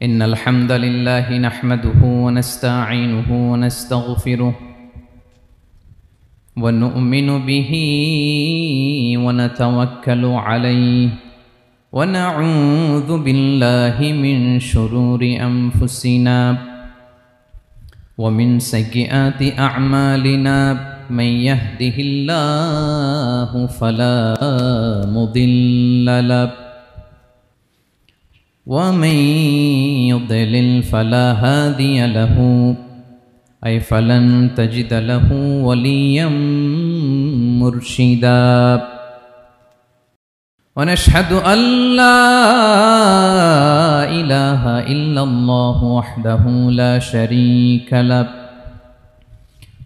إن الحمد لله نحمده ونستعينه ونستغفره ونؤمن به ونتوكل عليه ونعوذ بالله من شرور أنفسنا ومن سيئات أعمالنا من يهده الله فلا مضل له ومن يضلل فلا هادي له أي فلن تجد له وليا مرشدا ونشهد أن لا إله إلا الله وحده لا شريك له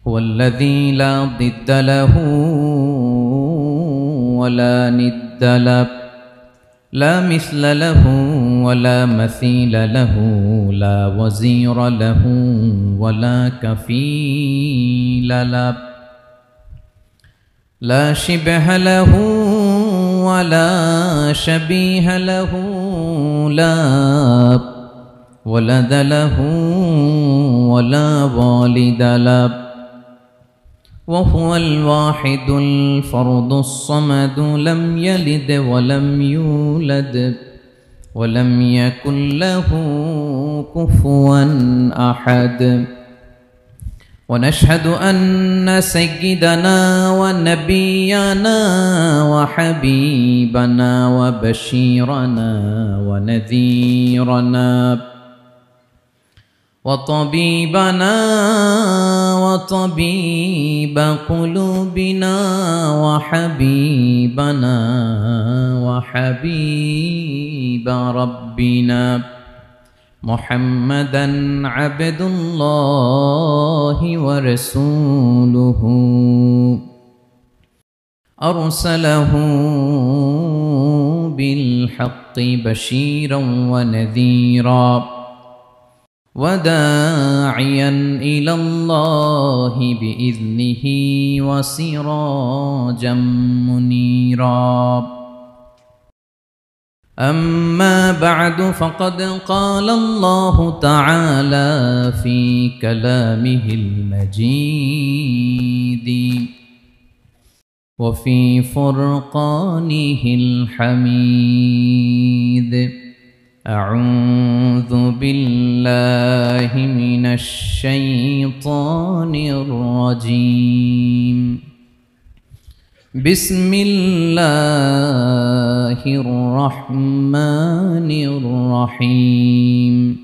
هو الذي لا ضد له ولا ند له لا مثل له ولا مثيل له لا وزير له ولا كفيل له لا شبه له ولا شبيه له لا ولد له ولا والد له وهو الواحد الفرد الصمد لم يلد ولم يولد ولم يكن له كفوا أحد ونشهد أن سيدنا ونبينا وحبيبنا وبشيرنا ونذيرنا وطبيبنا وطبيب قلوبنا وحبيبنا وحبيب ربنا محمدا عبد الله ورسوله أرسله بالحق بشيرا ونذيرا وداعيا إلى الله بإذنه وسراجا منيرا أما بعد فقد قال الله تعالى في كلامه المجيد وفي فرقانه الحميد أعوذ بالله من الشيطان الرجيم بسم الله الرحمن الرحيم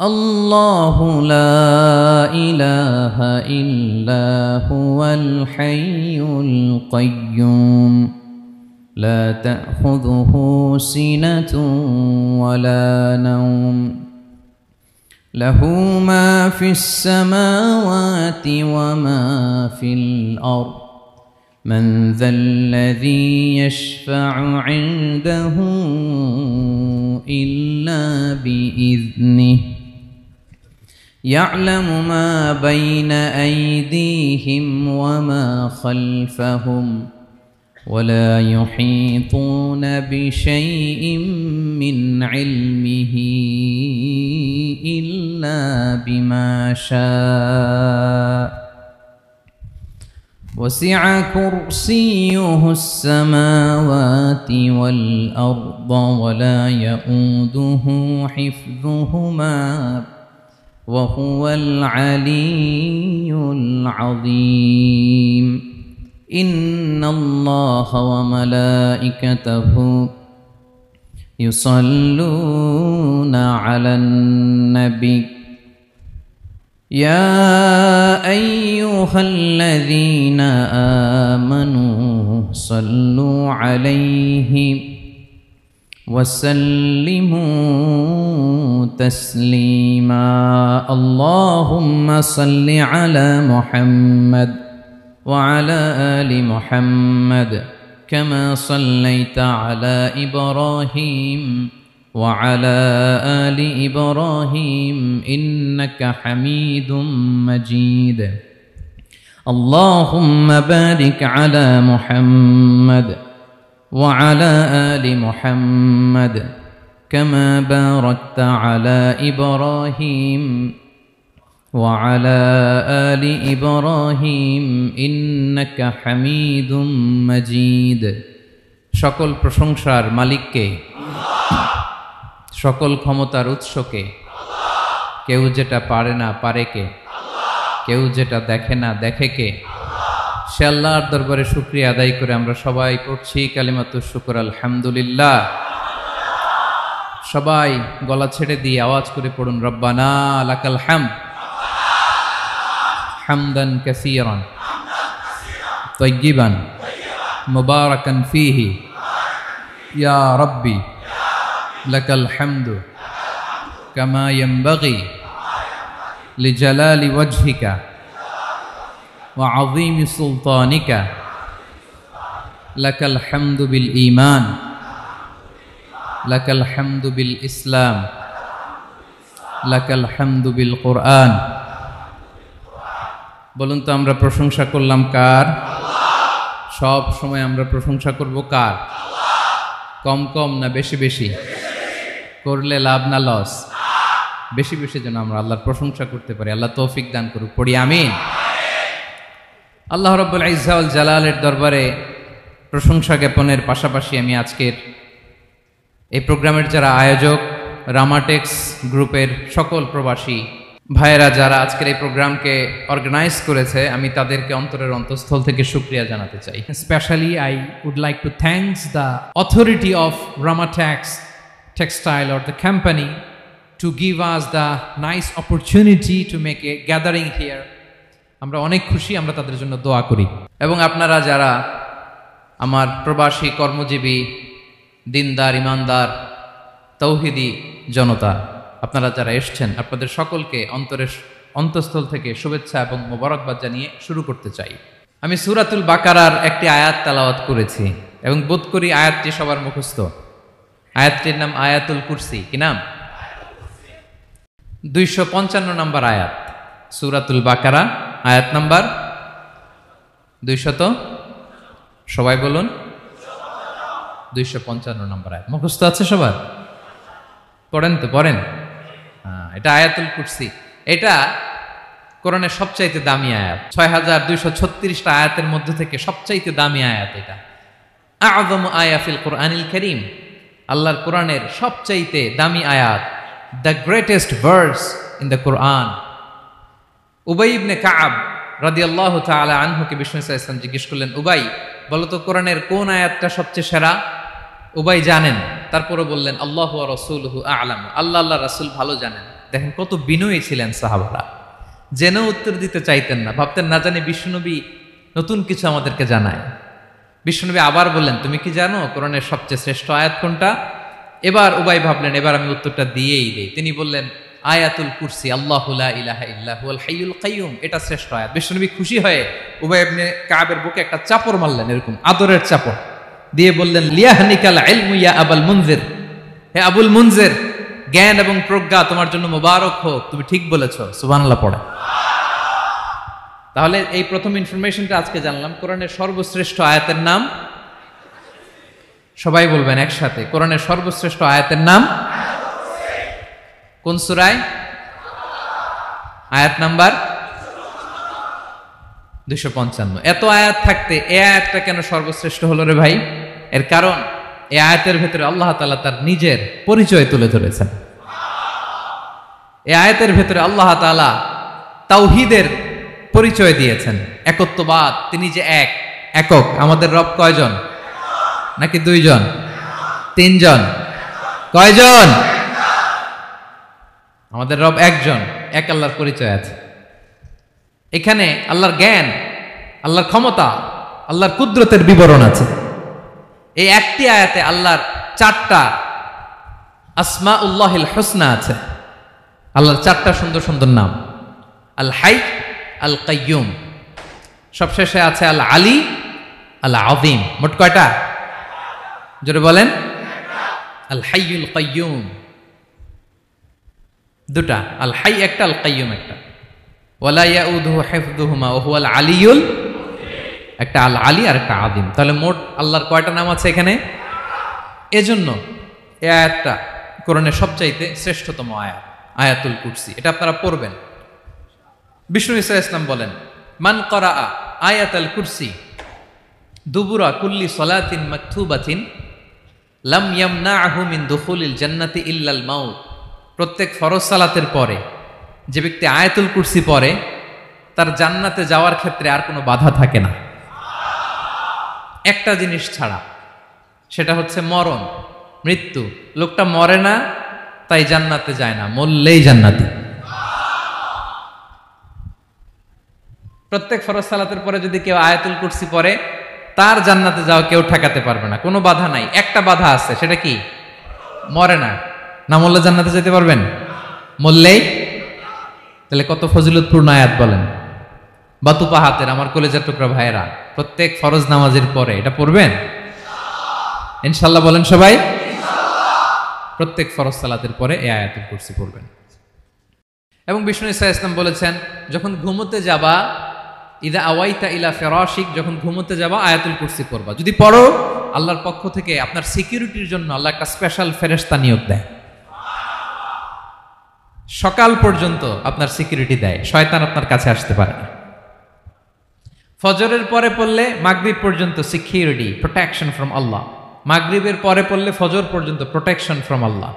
الله لا إله إلا هو الحي القيوم لا تأخذه سنة ولا نوم له ما في السماوات وما في الأرض من ذا الذي يشفع عنده إلا بإذنه يعلم ما بين أيديهم وما خلفهم ولا يحيطون بشيء من علمه إلا بما شاء وسع كرسيه السماوات والأرض ولا يؤوده حفظهما وهو العلي العظيم إن الله وملائكته يصلون على النبي يا أيها الذين آمنوا صلوا عليه وسلموا تسليما اللهم صل على محمد وعلى آل محمد كما صليت على إبراهيم وعلى آل إبراهيم إنك حميد مجيد اللهم بارك على محمد وعلى آل محمد كما باركت على إبراهيم وعلى آل إبراهيم إنك حميد مجيد সকল প্রশংসার মালিককে সকল ক্ষমতার উৎসকে কেউ যেটা পারে না পারে কে কেউ যেটা দেখে না দেখে কে সে আল্লাহর দরবারে শুকরিয়া আদায় করে আমরা সবাই পড়ছি কালিমাতুশ শুকর আলহামদুলিল্লাহ। সবাই গলা ছেড়ে দিয়ে আওয়াজ করে পড়ুন রব্বানা লাকাল হামদ হামদান কাসীরান তাইয়িবান মুবারাকান ফীহি ইয়া রাব্বি লাকাল হামদু কামা ইয়ানবাগি লিজালালি ওয়াজহিকা ওয়া আযীমি সুলতানিকা লাকাল হামদু বিল ঈমান লাকাল হামদু বিল ইসলাম লাকাল হামদু বিল কুরআন। বলুন তো আমরা প্রশংসা করলাম কার? সব সময় আমরা প্রশংসা করব কার? কম কম না বেশি বেশি? করলে লাভ না লস? বেশি বেশি যেন আমরা আল্লাহর প্রশংসা করতে পারি। আল্লাহ তৌফিক দান করুক, পড়ি আমিন। আল্লাহ রাব্বুল ইজ্জা ওয়াল জালালের দরবারে প্রশংসা জ্ঞাপনের পাশাপাশি আমি আজকের এই প্রোগ্রামের যারা আয়োজক, রামাটেক্স গ্রুপের সকল প্রবাসী ভাইয়েরা যারা আজকের এই প্রোগ্রামকে অর্গানাইজ করেছে, আমি তাদেরকে অন্তরের অন্তঃস্থল থেকে শুকরিয়া জানাতে চাই। Especially, I would like to thank the authority of Ramatex Textile or the company to give us the nice opportunity to make a gathering here. আমরা অনেক খুশি, আমরা তাদের জন্য দোয়া করি। এবং আপনারা যারা আমার প্রবাসী কর্মজীবী দিনদার ইমানদার তৌহিদি জনতা, আপনারা যারা এসছেন, আপনাদের সকলকে অন্তরের অন্তঃস্থল থেকে শুভেচ্ছা এবং মোবারকবাদ জানিয়ে শুরু করতে চাই। আমি সূরাতুল বাকারার একটি আয়াত তেলাওয়াত করেছি এবং বোধ করি আয়াতটি সবার মুখস্থ। আয়াতটির নাম আয়াতুল কুরসি। কি নাম? 255 নম্বর আয়াত, সূরাতুল বাকারা, আয়াত নাম্বার 200। সবাই বলুন 255 নম্বর আয়াত। মুখস্থ আছে সবার? পড়েন তো, পড়েন। এটা আয়াতুল কুরসি। এটা কোরআনের সবচাইতে দামি আয়াত। 6236টা আয়াতের মধ্যে থেকে সবচাইতে দামি আয়াত এটা। আযম আয়া ফিল কুরআনিল কারীম, আল্লাহর কোরআনের সবচাইতে দামি আয়াত, the greatest verse in the Quran. Ubayy ibn Ka'b রাদিয়াল্লাহু তাআলা আনহুকে বিষ্ণু সাল্লাল্লাহু আলাইহি ওয়াসাল্লাম জিজ্ঞেস করলেন, উবাই বলো তো কোরআনের কোন আয়াতটা সবচেয়ে সেরা? উবাই জানেন, তারপরে বললেন আল্লাহু ওয়া রাসূলুহু আ'লাম, আল্লাহ আল্লাহ রাসূল ভালো জানেন। দেখেন কত বিনয়ী ছিলেন সাহাবারা, জেনেও উত্তর দিতে চাইতেন না, ভাবতেন না জানি বিষ্ণুনবী নতুন কিছু আমাদেরকে জানায়। বিষ্ণুনবী আবার বললেন, তুমি কি জানো কোরআনের সবচেয়ে শ্রেষ্ঠ আয়াত কোনটা? এবার উবাই ভাবলেন এবার আমি উত্তরটা দিয়েই দেই। তিনি বললেন আয়াতুল কুরসি, আল্লাহু লা ইলাহা ইল্লা হুয়াল হাইয়ুল কাইয়ুম, এটা শ্রেষ্ঠ আয়াত। বিষ্ণুনবী খুশি হয়ে উবাই ইবনে কাবের বুকে একটা চাপড় মারলেন, এরকম আদরের চাপড় দিয়ে বললেন, লিয়াহনিকাল ইলমু ইয়া আবুল মুনজির, হে আবুল মুনজির, জ্ঞান এবং প্রজ্ঞা তোমার জন্য মোবারক হোক, তুমি ঠিক বলেছো। সুবহানাল্লাহ পড়ে। তাহলে এই প্রথম ইনফরমেশনটা আজকে জানলাম, কোরআনের সর্বশ্রেষ্ঠ আয়াতের নাম, সবাই বলবেন একসাথে, কোরআনের সর্বশ্রেষ্ঠ আয়াতের নাম কোন সূরায়? আয়াত নাম্বার 255। এত আয়াত থাকতে এই আয়াতটা কেন সর্বশ্রেষ্ঠ হলো রে ভাই? এর কারণ এই আয়াতের ভেতরে আল্লাহ তাআলা তার নিজের পরিচয় তুলে ধরেছেন। এই আয়াতের ভেতরে আল্লাহ তাআলা তাওহীদের পরিচয় দিয়েছেন, একত্ববাদ, তিনি যে এক, একক। আমাদের রব কয়জন? নাকি দুইজন? তিনজন? কয়জন? আমাদের রব একজন, এক আল্লাহর পরিচয় আছে। এখানে আল্লাহর জ্ঞান, আল্লাহর ক্ষমতা, আল্লাহর কুদরতের বিবরণ আছে। এই একটি আয়াতে আল্লাহর 4টা আসমাউল্লাহিল হুসনা আছে, আল্লাহর 4টা সুন্দর সুন্দর নাম। আল হাই, আল কাইয়ুম, সবশেষে আছে আল আলী, আল আযীম। মোট কয়টা? জোরে বলেন। আল হাইয়ুল কাইয়ুম দুটা, আল হাই একটা, আল কাইয়ুম একটা। ওয়ালা ইয়াউদুহু হিফযুহুমা ওয়া হুয়াল আলিয়ুল একটা আল আলী আর একটা আদিম। তাহলে মোট আল্লাহর কয়টা নাম আছে এখানে? এজন্য এই আয়াতটা কোরআনের সবচাইতে শ্রেষ্ঠতম আয়াত, আয়াতুল কুরসি। এটা আপনারা পড়বেন। বিষ্ণু ঈসা ইসলাম বলেন, মান করাআ আয়াতুল কুরসি দুবুরা কুল্লি সলাতিন মাকতুবাতিন লাম ইয়ামনাহু মিন দুখুলিল জান্নাতি ইল্লাল মাউত। প্রত্যেক ফরজ সালাতের পরে যে ব্যক্তি আয়াতুল কুরসি পড়ে তার জান্নাতে যাওয়ার ক্ষেত্রে আর কোনো বাধা থাকে না, একটা জিনিস ছাড়া, সেটা হচ্ছে মরণ, মৃত্যু। লোকটা মরে না তাই জান্নাতে যায় না, মরলেই জান্নাতি। প্রত্যেক ফরজ সালাতের পরে যদি কেউ আয়াতুল কুরসি পড়ে তার জান্নাতে যাওয়া কেউ ঠেকাতে পারবে না, কোনো বাধা নাই। একটা বাধা আছে, সেটা কি? মরে না। না মরলে জান্নাতে যেতে পারবেন? মরলেই। তাহলে কত ফজিলতপূর্ণ আয়াত বলেন। বাতুপা হাতের আমার কলেজার টুকরা ভাইয়েরা, প্রত্যেক ফরজ নামাজের পরে এটা পড়বেন ইনশাল্লাহ। বলেন সবাই, প্রত্যেক ফরজ সালাতের পরে এই আয়াতুল কুরসি পড়বেন। এবং বিষ্ণু ঈসা ইসলাম বলেছেন, যখন ঘুমোতে যাবা, ইদা আওয়াইতা ইলা ফিরাশিক, যখন ঘুমোতে যাবা আয়াতুল কুরসি পড়বা। যদি পড়ো, আল্লাহর পক্ষ থেকে আপনার সিকিউরিটির জন্য আল্লাহ একটা স্পেশাল ফেরেশতা নিয়োগ দেয়। সকাল পর্যন্ত আপনার সিকিউরিটি দেয়, শয়তান আপনার কাছে আসতে পারে না। ফজরের পরে পড়লে মাগরিব পর্যন্ত সিকিউরিটি, প্রোটেকশন ফ্রম আল্লাহ। মাগরিবের পরে পড়লে ফজর পর্যন্ত প্রোটেকশন ফ্রম আল্লাহ।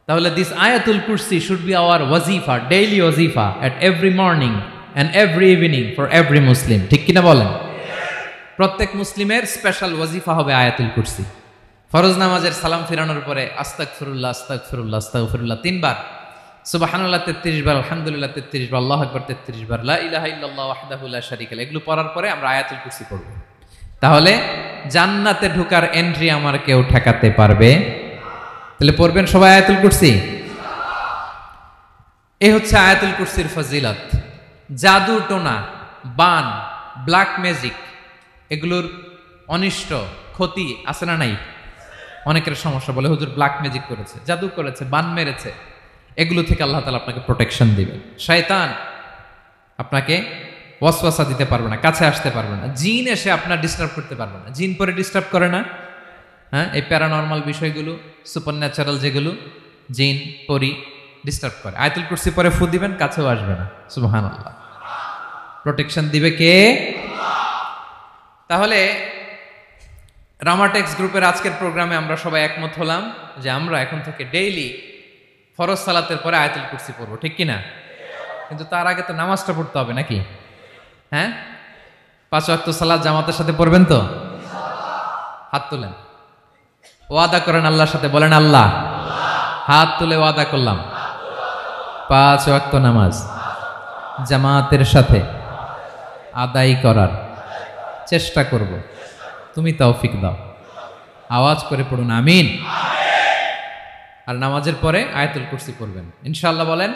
তাহলে this Ayatul Kursi should be our ওয়াজিফা, ডেইলি ওয়াজিফা at every morning and every evening for every Muslim. ঠিক কিনা বলেন? প্রত্যেক মুসলিমের স্পেশাল ওয়াজিফা হবে আয়াতুল কুরসি। ফরজ নামাজের সালাম ফিরানোর পরে আস্তাগফিরুল্লাহ আস্তাগফিরুল্লাহ আস্তাগফিরুল্লাহ 3 বার, সুবহানাল্লাহ 33 বার, আলহামদুলিল্লাহ 33 বার, আল্লাহু আকবার 33 বার, লা ইলাহা ইল্লাল্লাহ ওয়াহদাহু লা শারীকা লাহু। এগুলো পড়ার পরে আমরা আয়াতুল কুরসি পড়ব। তাহলে জান্নাতে ঢোকার এন্ট্রি আমার কেউ ঠেকাতে পারবে। তাহলে পড়বেন সবাই আয়াতুল কুরসি। এই হচ্ছে আয়াতুল কুরসির ফজিলত। জাদু টোনা, বান, ব্ল্যাক ম্যাজিক, এগুলোর অনিষ্ট ক্ষতি আছে না নাই? অনেকের সমস্যা, বলে হুজুর ব্ল্যাক ম্যাজিক করেছে, জাদু করেছে, বান মেরেছে। এগুলো থেকে আল্লাহ তাআলা আপনাকে প্রোটেকশন দিবেন। শয়তান আপনাকে ওয়াসওয়াসা দিতে পারবে না, কাছে আসতে পারবে না। জিন এসে আপনার ডিস্টার্ব করতে পারবে না। জিন পরে ডিস্টার্ব করে না? হ্যাঁ, এই প্যারানর্মাল বিষয়গুলো, সুপার ন্যাচারাল যেগুলো, জিন পরি ডিস্টার্ব করে। আয়াতুল কুরসি পরে ফু দিবেন, কাছেও আসবে না। সুবহানাল্লাহ। প্রোটেকশন দিবে কে? তাহলে রামাটেক্স গ্রুপের আজকের প্রোগ্রামে আমরা সবাই একমত হলাম যে আমরা এখন থেকে ডেইলি ফরজ সালাতের পরে আয়াতুল কুরসি পড়বো, ঠিক কিনা? কিন্তু তার আগে তো নামাজটা পড়তে হবে নাকি? হ্যাঁ, 5 ওয়াক্ত সালাত জামাতের সাথে পড়বেন তো? হাত তুলেন, ওয়াদা করেন আল্লাহর সাথে, বলেন আল্লাহ, হাত তুলে ওয়াদা করলাম 5 ওয়াক্ত নামাজ জামাতের সাথে আদায় করার চেষ্টা করব, তুমি তৌফিক দাও। আওয়াজ করে পড়ুন আমিন। আর নামাজের পরে আয়াতুল কুরসি পড়বেন ইনশাআল্লাহ। বলেন।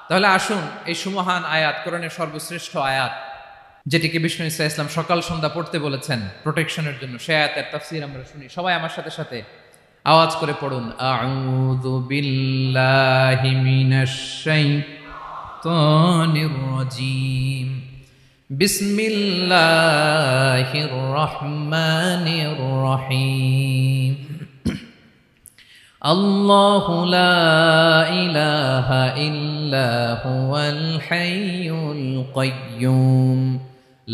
তাহলে আসুন এই সুমহান আয়াত, কোরআনের সর্বশ্রেষ্ঠ আয়াত, যেটিকে বিষ্ণু ঈসা ইসলাম সকাল সন্ধ্যা পড়তে বলেছেন প্রোটেকশনের জন্য, সে আয়াতের তাফসীর আমরা শুনি। সবাই আমার সাথে সাথে আওয়াজ করে পড়ুন, আউযু বিল্লাহি মিনাশ শাইতানির রাজীম, বিসমিল্লাহির রহমানির রহিম। আল্লাহু লা ইলাহা ইল্লা হুয়াল হাইয়ুল কাইয়্যুম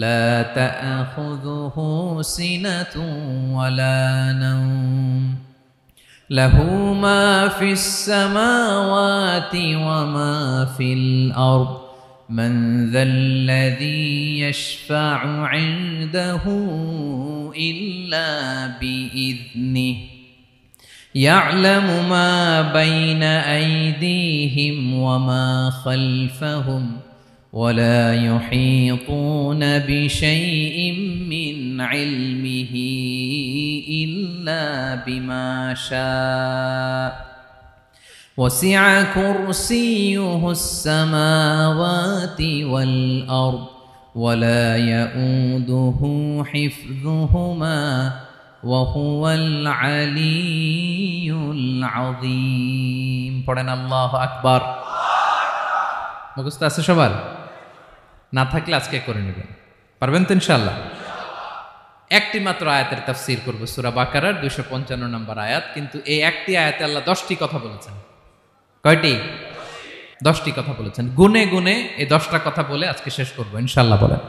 লা তা'খুযুহু সিনাতুন ওয়ালা নাওম লাহু মা ফিস সামাওয়াতি ওয়া মা ফিল আরদ মান যাল্লাযী ইয়াশফা'ু 'ইনদাহু ইল্লা বিইذনিহি يعلم ما بين أيديهم وما خلفهم ولا يحيطون بشيء من علمه إلا بما شاء وسع كرسيه السماوات والأرض ولا يؤوده حفظهما وهو العلي العظيم। পড়েন আল্লাহু আকবার। মুখস্থ আছে সবার? না থাকলে আজকে করে নেবেন। পারবেন তো ইনশাআল্লাহ? একটি মাত্র আয়াতের তাফসীর করব, সূরা বাকারার 255 নম্বর আয়াত। কিন্তু এই একটি আয়াতে আল্লাহ 10টি কথা বলেছেন। কয়টি? 10টি কথা বলেছেন। গুনে গুনে এই 10টা কথা বলে আজকে শেষ করব ইনশাআল্লাহ। বলেন।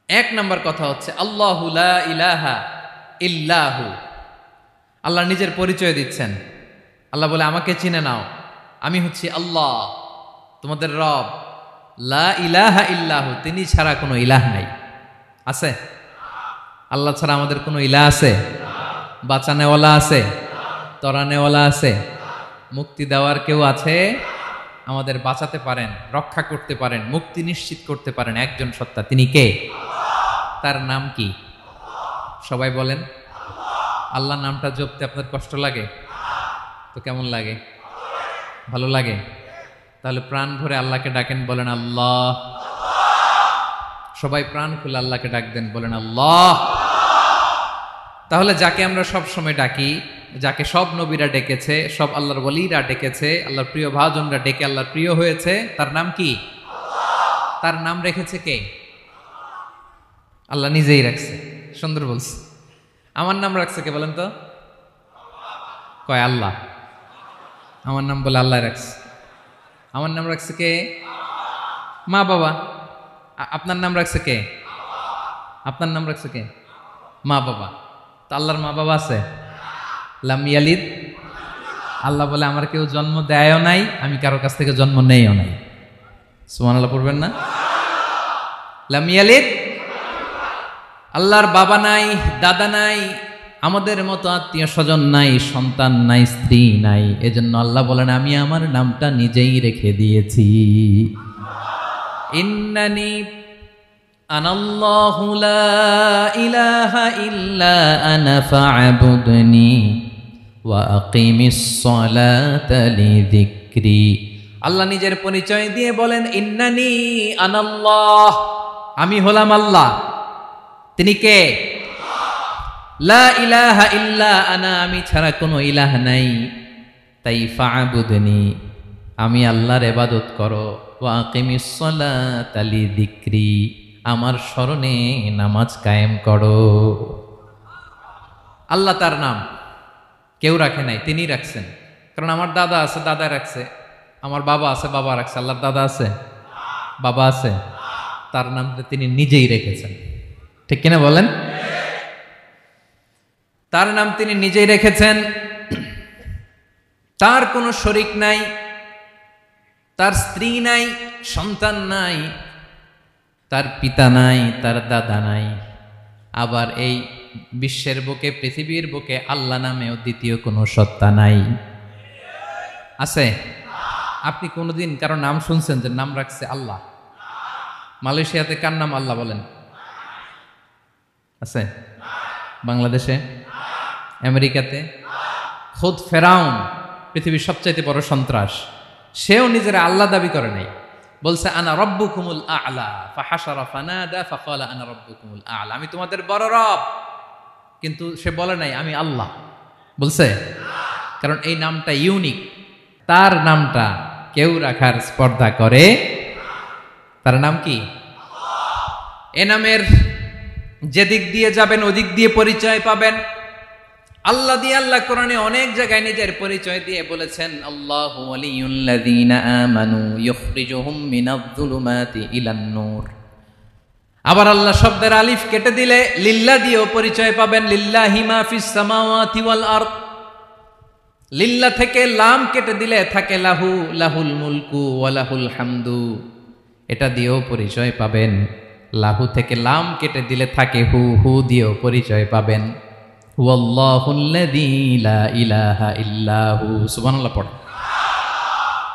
এক নাম্বার কথা হচ্ছে আল্লাহু লা ইলাহা ইল্লাহু। আল্লাহ নিজের পরিচয় দিচ্ছেন। আল্লাহ বলে, আমাকে চিনে নাও, আমি হচ্ছি আল্লাহ, তোমাদের রব। লা ইলাহা ইল্লাহু, তিনি ছাড়া কোনো ইলাহ নাই। আছে? আল্লাহ ছাড়া আমাদের কোনো ইলাহ আছে? বাঁচানেওয়ালা আছে? তরানেওয়ালা আছে? মুক্তি দেওয়ার কেউ আছে? আমাদের বাঁচাতে পারেন, রক্ষা করতে পারেন, মুক্তি নিশ্চিত করতে পারেন একজন সত্তা। তিনি কে? তার নাম কি? সবাই বলেন। আল্লাহ নামটা জপতে আপনার কষ্ট লাগে? তো কেমন লাগে? ভালো লাগে? তাহলে প্রাণ ভরে আল্লাহকে ডাকেন, বলেন আল্লাহ। সবাই প্রাণ খুলে আল্লাহকে ডাকবেন, বলেন আল্লাহ। তাহলে যাকে আমরা সব সময় ডাকি, যাকে সব নবীরা ডেকেছে, সব আল্লাহর ওলীরা ডেকেছে, আল্লাহর প্রিয় ভাজনরা ডেকে আল্লাহর প্রিয় হয়েছে, তার নাম কি? তার নাম রেখেছে কে? আল্লাহ নিজেই রাখছে। সুন্দর বলছে। আমার নাম রাখছে কে বলেন তো? কয় আল্লাহ। আমার নাম বলে আল্লাহ রাখছে। আমার নাম রাখছে কে? মা বাবা। আপনার নাম রাখছে কে? আপনার নাম রাখছে কে? মা বাবা। তো আল্লাহর মা বাবা আছে? লাম ইয়ালিদ। আল্লাহ বলে, আমার কেউ জন্ম দেয়ও নাই, আমি কারো কাছ থেকে জন্ম নেইও নাই। সুবহানাল্লাহ পড়বেন না? লাম ইয়ালিদ। আল্লাহর বাবা নাই, দাদা নাই, আমাদের মতো আত্মীয় স্বজন নাই, সন্তান নাই, স্ত্রী নাই। এজন্য আল্লাহ বলেন, আমি আমার নামটা নিজেই রেখে দিয়েছি। ইন্নানি আনাল্লাহু লা ইলাহা ইল্লা আনা ফা'বুদনি ওয়া আকিমিস সালাতা লিযিকরি। আল্লাহ নিজের পরিচয় দিয়ে বলেন, ইন্নানি আনাল্লাহ, আমি হলাম আল্লাহ। তিনি কে? লা ইলাহা ইল্লা আনা, আমি ছাড়া কোনো ইলাহ নাই। তাই ফা'বুদনি, আমি আল্লাহর ইবাদত করো। ওয়া আকিমিস সালাতা লিযিকরি, আমার স্মরণে নামাজ কায়েম করো। আল্লাহ তার নাম কেউ রাখে নাই, তিনি রাখছেন। কারণ আমার দাদা আছে, দাদা রাখছে। আমার বাবা আছে, বাবা রাখছে। আল্লাহর দাদা আছে? বাবা আছে? তার নামটা তিনি নিজেই রেখেছেন। ঠিক কিনা বলেন? তার নাম তিনি নিজেই রেখেছেন। তার কোনো শরীক নাই, তার স্ত্রী নাই, সন্তান নাই, তার পিতা নাই, তার দাদা নাই। আবার এই বিশ্বের বুকে, পৃথিবীর বুকে আল্লাহ নামেও দ্বিতীয় কোনো সত্তা নাই। আছে? আপনি কোনোদিন কারো নাম শুনছেন যে নাম রাখছে আল্লাহ? মালয়েশিয়াতে কার নাম আল্লাহ বলেন? আছে? বাংলাদেশে? আমেরিকাতে? খুদ ফেরাউন, পৃথিবীর সবচাইতে বড় সন্ত্রাস, সেও নিজের আল্লাহ দাবি করে নাই। বলছে আনা রব্বুকুমুল আ'লা, ফাহাশারা ফানাদা ফাকালা আনা রব্বুকুমুল আ'লা, আমি তোমাদের বড় রব। কিন্তু সে বলে নাই আমি আল্লাহ। বলছে? কারণ এই নামটা ইউনিক। তার নামটা কেউ রাখার স্পর্ধা করে। তার নাম কি? এ নামের যেদিক দিয়ে যাবেন ওদিক দিয়ে পরিচয় পাবেন। আল্লাহ দিয়ে আল্লাহ কোরআনে অনেক জায়গায় নিজের পরিচয় দিয়ে বলেছেন, আল্লাহু ওয়ালিয়ুল্লাযীনা আমানু ইখরিজুহুম মিনায-যুলুমাতি ইলান-নূর। আবার আল্লাহ শব্দের আলিফ কেটে দিলে লিল্লাহ দিয়েও পরিচয় পাবেন। লিল্লাহি মা ফিস সামাওয়াতি ওয়াল আরদ। লিল্লাহ থেকে লাম কেটে দিলে থাকে লাহু, লাহুল মুলকু ওয়া লাহুল হামদু, এটা দিয়েও পরিচয় পাবেন। লাহু থেকে লাম কেটে দিলে থাকে হু, হু দিয়েও পরিচয় পাবেন। হুয়াল্লাহুল্লাযী লা ইলাহা ইল্লাহু। সুবহানাল্লাহ পড়ে।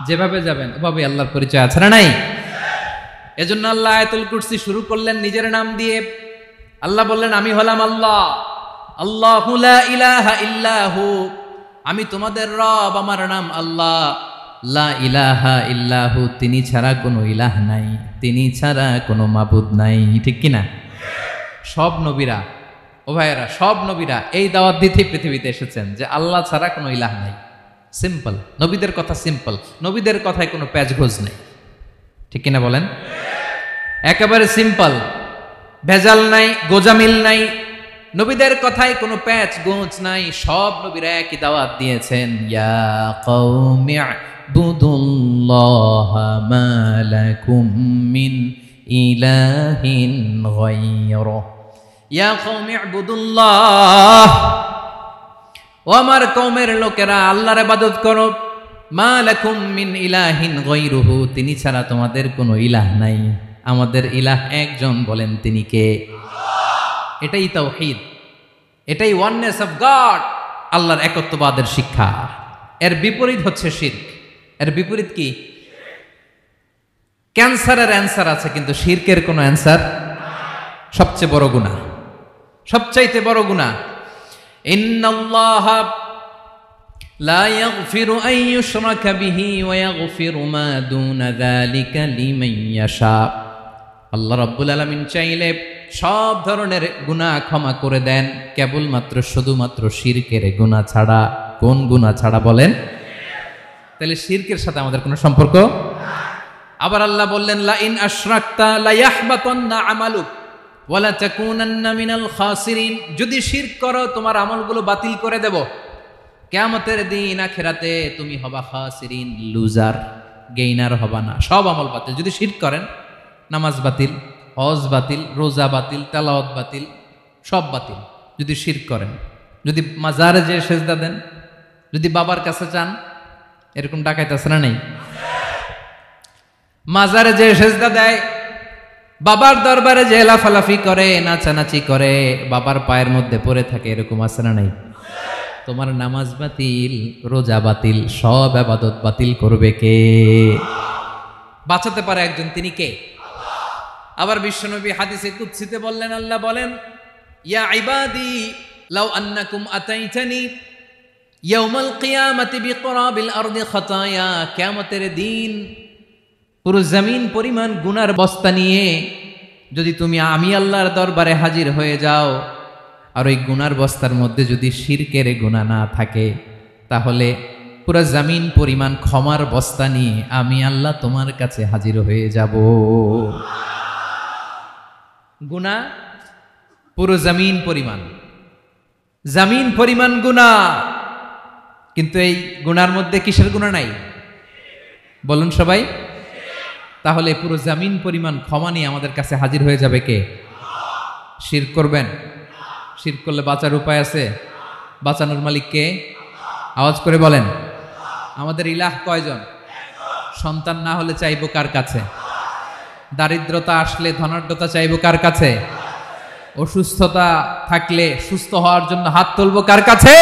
যেভাবে যাবেন ওভাবে আল্লাহর পরিচয় আছে না নাই? এজন্য আল্লাহ আয়াতুল কুরসি শুরু করলেন নিজের নাম দিয়ে। আল্লাহ বললেন, আমি হলাম আল্লাহ। আল্লাহু লা ইলাহা ইল্লাহু, আমি তোমাদের রব, আমার নাম আল্লাহ। লা ইলাহা ইল্লাহু, তিনি ছাড়া কোনো ইলাহ নাই, তিনি ছাড়া কোনো মাবুদ নাই। ঠিক কিনা? সব নবীরা, ও ভাইয়েরা, সব নবীরা এই দাওয়াত দিতে পৃথিবীতে এসেছেন যে আল্লাহ ছাড়া কোনো ইলাহ নাই। সিম্পল। নবীদের কথা সিম্পল, নবীদের কথায় কোনো প্যাচগোজ নেই। ঠিক কিনা বলেন? একেবারে সিম্পল, ভেজাল নাই, গোজামিল নাই, নবীদের কথায় কোনো প্যাচ গোঁচ নাই, সব নবীরা একই দাওয়াত দিয়েছেন, ইয়া কওমি ইবুদুল্লাহা মা লাকুম মিন ইলাহিন গায়রুহু, ইয়া কওমি ইবুদুল্লাহ, ও আমার কওমের লোকেরা আল্লাহর ইবাদত করো, মা লাকুম মিন ইলাহিন গায়রুহু, তিনি ছাড়া তোমাদের কোনো ইলাহ নাই, আমাদের ইলাহ একজন, বলেন তিনি কে? এটাই তাওহীদ, এটাই ওয়াননেস অফ গড, আল্লাহর একত্ববাদের শিক্ষা। এর বিপরীত হচ্ছে শিরক। এর বিপরীত কি? ক্যান্সারের অ্যান্সার আছে কিন্তু শিরকের কোনো অ্যান্সার। সবচেয়ে বড় গুনাহ, সবচাইতে বড় গুনাহ। ইন্নাল্লাহা লা ইয়াগফিরু আন ইউশরাকা বিহি ওয়া ইয়াগফিরু মা দুনা যালিকা লিমান ইয়াশা। আল্লাহ রাব্বুল আলামিন চাইলে সব ধরনের গুনাহ ক্ষমা করে দেন, কেবলমাত্র শুধুমাত্র শিরকের গুনাহ ছাড়া। কোন গুনাহ ছাড়া বলেন? তাহলে শিরকের সাথে আমাদের কোনো সম্পর্ক। আবার আল্লাহ বললেন, লা ইন আশরাকতা লা ইয়াহবাতান্না আমালুক ওয়া লা তাকুনান্না মিনাল খাসিরিন, যদি শিরক করো তোমার আমলগুলো বাতিল করে দেব, কিয়ামতের দিন আখিরাতে তুমি হবা খাসিরিন, লুজার, গেইনার হবা না, সব আমল বাতিল। যদি শিরক করেন, নামাজ বাতিল, হজ বাতিল, রোজা বাতিল, তেলাওয়াত বাতিল, সব বাতিল যদি শিরক করেন। যদি মাজারে যে সেজদা দেন, যদি বাবার কাছে চান, এরকম ডাকাইতে আছে না নেই? মাজারে যে সেজদা দেয়, বাবার দরবারে যে লাফালাফি করে, নাচানাচি করে, বাবার পায়ের মধ্যে পড়ে থাকে, এরকম আছে না নাই? তোমার নামাজ বাতিল, রোজা বাতিল, সব ইবাদত বাতিল করবে কে? বাঁচাতে পারে একজন, তিনি কে? আবার বিশ্বনবী হাদিসে কুদসিতে বললেন, আল্লাহ বলেন, ইয়া ইবাদি লাউ আন্নাকুম আতাইতানি ইয়াউমাল কিয়ামাতি বিকরাবিল আরদি খাতায়া, কিয়ামতের দিন পুরো জমিন পরিমাণ গুনার বস্তা নিয়ে যদি তুমি আমি আল্লাহর দরবারে হাজির হয়ে যাও, আর ওই গুনার বস্তার মধ্যে যদি শিরকের গুনাহ না থাকে, তাহলে পুরো জমিন পরিমাণ ক্ষমার বস্তা নিয়ে আমি আল্লাহ তোমার কাছে হাজির হয়ে যাব। গুনাহ পুরো জমিন পরিমাণ, জমিন পরিমাণ গুনাহ, কিন্তু এই গুনার মধ্যে কিসের গুনাহ নাই? বলুন সবাই। তাহলে পুরো জমিন পরিমাণ ক্ষমা নিয়ে আমাদের কাছে হাজির হয়ে যাবে কে? শিরক করবেন? শিরক করলে বাঁচার উপায় আছে? বাঁচানোর মালিক কে? আওয়াজ করে বলেন। আমাদের ইলাহ কয়জন? সন্তান না হলে চাইবো কার কাছে? দারিদ্রতা আসলে ধনাঢ্যতা চাইবো কার কাছে? অসুস্থতা থাকলে সুস্থ হওয়ার জন্য হাত তুলবো কার কাছে?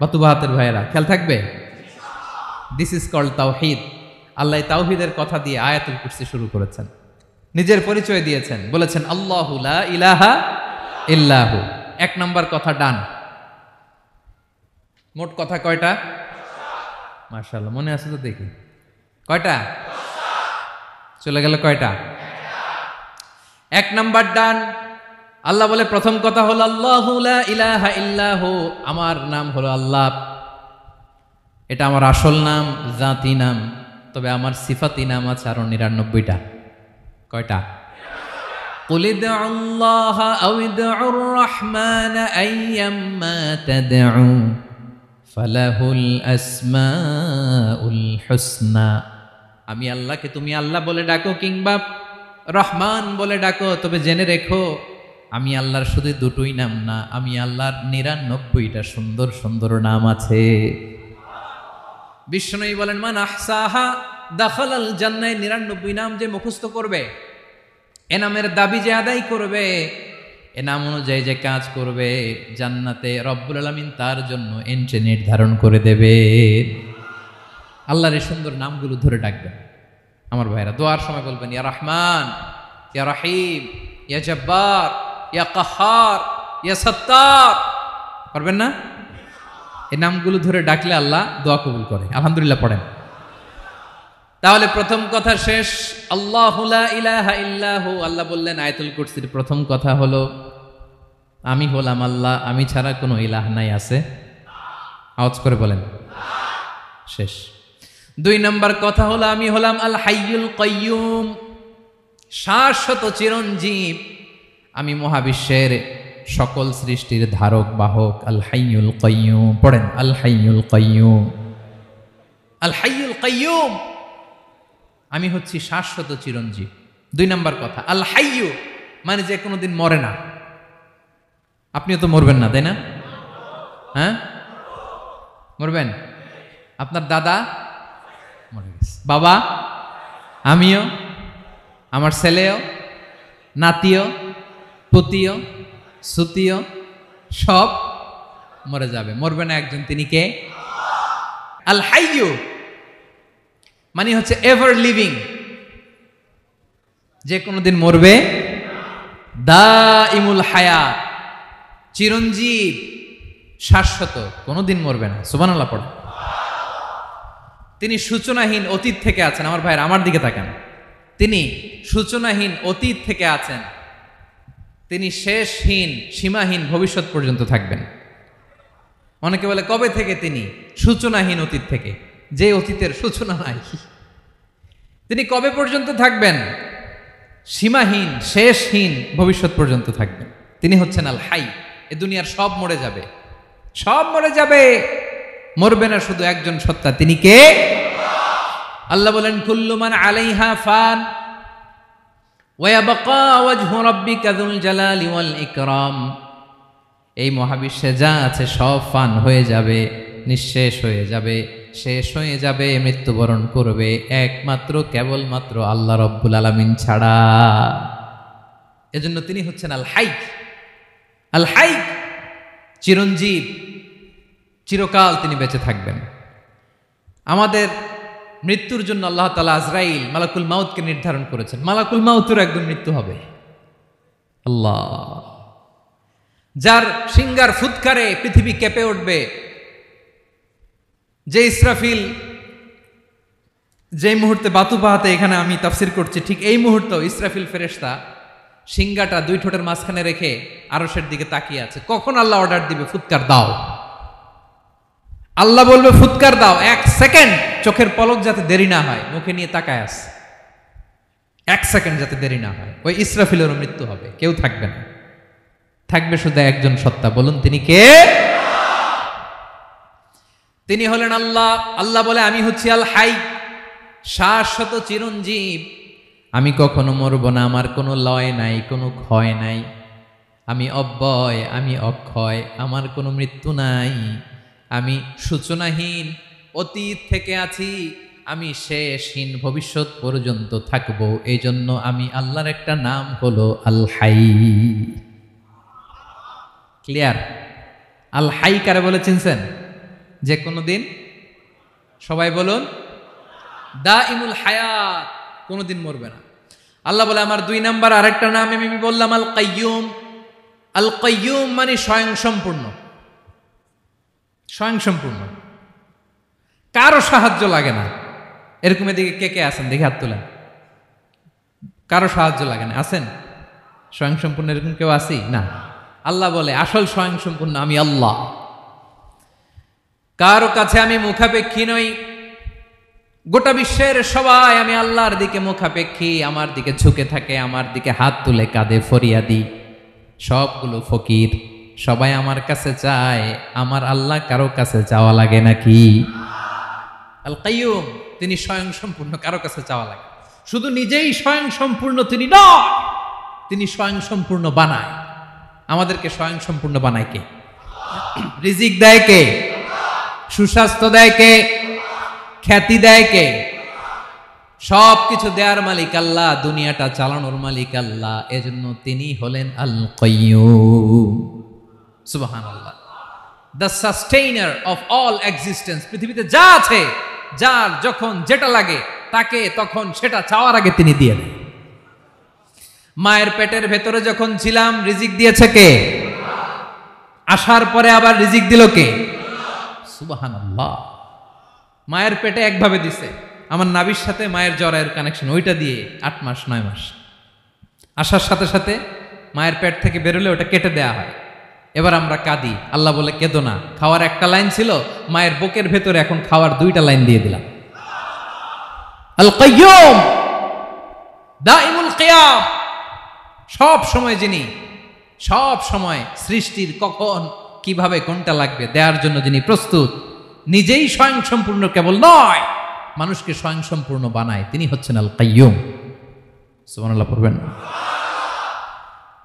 বাতুবাহাতের ভাইয়েরা খেয়াল থাকবে। দিস ইজ কল্ড তাওহীদ। আল্লাহ তাওহীদের কথা দিয়ে আয়াতুল কুরসি শুরু করেছেন, নিজের পরিচয় দিয়েছেন, বলেছেন আল্লাহু লা ইলাহা ইল্লাহু। এক নাম্বার কথা ডান। মোট কথা কয়টা? মাশাআল্লাহ, মনে আছে তো দেখি। কয়টা? চলে গেল কয়টা? এক নাম্বার ডান। আল্লাহ বলে প্রথম কথা হলো আল্লাহু লা ইলাহা ইল্লাহু, আমার নাম হলো আল্লাহ। এটা আমার আসল নাম, জাতি নাম। তবে আমার সিফাতি নাম আছে আরো ৯৯টা। কয়টা? কুল ইদউল্লাহা আও ইদউর রাহমান আইয়াম্মা তাদউ ফালাহুল আসমাউল হুসনা। আমি আল্লাহকে তুমি আল্লাহ বলে ডাকো কিংবা রহমান বলে ডাকো, তবে জেনে রেখো আমি আল্লাহর শুধু দুটোই নাম না, আমি আল্লাহর ৯৯টা সুন্দর সুন্দর নাম আছে। বিষ্ণুই বলেন, মান আহসাহা দাখালাল জান্নাহ। ৯৯ নাম যে মুখস্থ করবে, এ নামের দাবি যে আদায় করবে, এ নাম অনুযায়ী যে কাজ করবে, জান্নাতে রব্বুল আলামিন তার জন্য এন্ট্রি নির্ধারণ করে দেবে। আল্লাহর এই সুন্দর নামগুলো ধরে ডাকবেন। আমার ভাইরা দোয়ার সময় বলবেন, ইয়া রহমান, ইয়া রহিম, ইয়া জব্বার, ইয়া কাহার, ইয়া সত্তার। পারবেন না? এই নামগুলো ধরে ডাকলে আল্লাহ দোয়া কবুল করে। আলহামদুলিল্লাহ পড়েন। তাহলে প্রথম কথা শেষ। আল্লাহু লা ইলাহা ইল্লাহু। আল্লাহ বললেন আয়াতুল কুরসির প্রথম কথা হলো আমি হলাম আল্লাহ, আমি ছাড়া কোনো ইলাহ নাই। আছে? আওয়াজ করে বলেন। শেষ। ২ নম্বর কথা হলো আমি হলাম আল হাইয়ুল কাইয়ুম। শাশ্বত চিরঞ্জীব, আমি মহাবিশ্বের সকল সৃষ্টির ধারক বাহক। আল হাইয়ুল কাইয়ুম, পড়েন আল হাইয়ুল কাইয়ুম, আল হাইয়ুল কাইয়ুম, আমি হচ্ছি শাশ্বত চিরঞ্জীব। 2 নম্বর কথা, আল হাইয়ু মানে যে কোনোদিন মরে না। আপনিও তো মরবেন না, তাই না? হ্যাঁ, মরবেন? আপনার দাদা মরে গেছে, বাবা, আমিও, আমার ছেলেও, নাতিও, পুতিও, সুতিও সব মরে যাবে। মরবে না একজন, তিনি কে? আল হাইয়ু মানে হচ্ছে এভার লিভিং, যে কোনোদিন মরবে। দাইমুল হায়াত, চিরঞ্জীব, শাশ্বত, কোনোদিন মরবে না। সুবহানাল্লাহ পড়ে। তিনি সূচনাহীন অতীত থেকে আছেন। আমার ভাইয়ের আমার দিকে তাকান, তিনি সূচনাহীন অতীত থেকে আছেন, তিনি শেষহীন সীমাহীন ভবিষ্যৎ পর্যন্ত থাকবেন। অনেকে বলে কবে থেকে? তিনি সূচনাহীন অতীত থেকে, যে অতীতের সূচনা নাই। তিনি কবে পর্যন্ত থাকবেন? সীমাহীন শেষহীন ভবিষ্যৎ পর্যন্ত থাকবেন। তিনি হচ্ছেন আল হাই। এ দুনিয়ার সব মরে যাবে, সব মরে যাবে, মরবে না শুধু একজন সত্তা, তিনি কে? আল্লাহ বলেন কুল্লু মান আলাইহা ফান ওয়া ইয়াবকা ওয়াজহু রাব্বিকা যুল জালালি ওয়াল ইকরাম। এই মহাবিশ্বে যা আছে সব ফান হয়ে যাবে, নিঃশেষ হয়ে যাবে, শেষ হয়ে যাবে, মৃত্যুবরণ করবে, একমাত্র কেবলমাত্র আল্লাহ রব্বুল আলামিন ছাড়া। এজন্য তিনি হচ্ছেন আল হাই। আল হাই চিরঞ্জীব, চিরকাল তিনি বেঁচে থাকবেন। আমাদের মৃত্যুর জন্য আল্লাহ তাআলা আজরাইল মালাকুল মাউতকে নির্ধারণ করেছেন। মালাকুল মাউতের একদম মৃত্যু হবে। আল্লাহ, যার সিঙ্গার ফুৎকারে পৃথিবী কেঁপে উঠবে, যে ইসরাফিল যে মুহূর্তে বাতু পাহাতে এখানে আমি তাফসির করছি, ঠিক এই মুহূর্তে ইসরাফিল ফেরেশতা সিঙ্গাটা 2 ঠোঁটের মাঝখানে রেখে আরশের দিকে তাকিয়ে আছে। কখন আল্লাহ অর্ডার দিবে ফুৎকার দাও, আল্লাহ বলবে ফুৎকার দাও, 1 সেকেন্ড চোখের পলক যাতে দেরি না হয়, মুখে নিয়ে তাকায় আছে, 1 সেকেন্ড যাতে দেরি না হয়, ওই ইসরাফিলেরও মৃত্যু হবে, কেউ থাকবে না, থাকবে শুধু একজন সত্তা। বলুন তিনি কে? তিনি হলেন আল্লাহ। আল্লাহ বলে আমি হচ্ছি আল হাই, শাশ্বত চিরঞ্জীব, আমি কখনো মরব না, আমার কোনো লয় নাই, কোনো ক্ষয় নাই, আমি অব্যয়, আমি অক্ষয়, আমার কোনো মৃত্যু নাই, আমি সূচনাহীন অতীত থেকে আছি, আমি শেষহীন ভবিষ্যৎ পর্যন্ত থাকব। এই জন্য আমি আল্লাহর একটা নাম হলো আল হাই। ক্লিয়ার? আল হাই কারে বলে চিনছেন? যে কোনো দিন, সবাই বলুন, দাইমুল হায়াত, কোনোদিন মরবে না। আল্লাহ বলে আমার 2 নাম্বার আরেকটা নাম আমি বললাম আল কাইয়ুম। আল কাইয়ুম মানে স্বয়ং সম্পূর্ণ, স্বয়ং সম্পূর্ণ, কারো সাহায্য লাগে না। এরকম এদিকে কে কে আছেন দেখে হাত তোলেন। কারো সাহায্য লাগে না, আছেন? স্বয়ং সম্পূর্ণ এরকম কেউ আছি না? আল্লাহ বলে আসল স্বয়ং সম্পূর্ণ আমি আল্লাহ। কারো কাছে আমি মুখাপেক্ষী নই, গোটা বিশ্বের সবাই আমি আল্লাহর দিকে মুখাপেক্ষী, আমার দিকে ঝুঁকে থাকে, আমার দিকে হাত তুলে কাঁধে ফরিয়াদি, সবগুলো ফকির, সবাই আমার কাছে চায়, আমার আল্লাহ কারো কাছে চাওয়া লাগে নাকি? আল কাইয়ুম, তিনি স্বয়ং সম্পূর্ণ, কারো কাছে চাওয়া লাগে। শুধু নিজেই স্বয়ং সম্পূর্ণ তিনি নয়, তিনি স্বয়ং সম্পূর্ণ বানায়। আমাদেরকে স্বয়ং সম্পূর্ণ বানায় কে? রিজিক দেয় কে? সুস্বাস্থ্য দেয় কে? খ্যাতি দেয় কে? সব কিছু দেওয়ার মালিক আল্লাহ, দুনিয়াটা চালানোর মালিক আল্লাহ। এজন্য তিনি হলেন আল কাইয়ুম। সুবহানাল্লাহ। The sustainer of all existence. পৃথিবীতে যা আছে, যার যখন যেটা লাগে তাকে তখন সেটা চাওয়ার আগে তিনি দিয়ে দেন। মায়ের পেটের ভেতরে যখন ছিলাম রিজিক দিয়েছে কে? আসার পরে আবার রিজিক দিল কে? সুবহানাল্লাহ। মায়ের পেটে একভাবে দিছে, আমার নাভির সাথে মায়ের জরায়ুর কানেকশন, ওইটা দিয়ে 8 মাস 9 মাস। আসার সাথে সাথে মায়ের পেট থেকে বেরোলে ওটা কেটে দেয়া হয়। এবার আমরা কাঁদি, আল্লাহ বলে কেঁদো না, খাওয়ার একটা লাইন ছিল, মায়ের বুকের ভেতরে এখন খাওয়ার 2টা লাইন দিয়ে দিলাম। আল কাইয়ুম, দাইমুল কিয়াম, সব সময় যিনি, সব সময় সৃষ্টির কখন কিভাবে কোনটা লাগবে দেওয়ার জন্য যিনি প্রস্তুত, নিজেই স্বয়ংসম্পূর্ণ কেবল নয়, মানুষকে স্বয়ংসম্পূর্ণ বানায়, তিনি হচ্ছেন আল কাইয়ুম। সুবহানাল্লাহ পড়বেন না?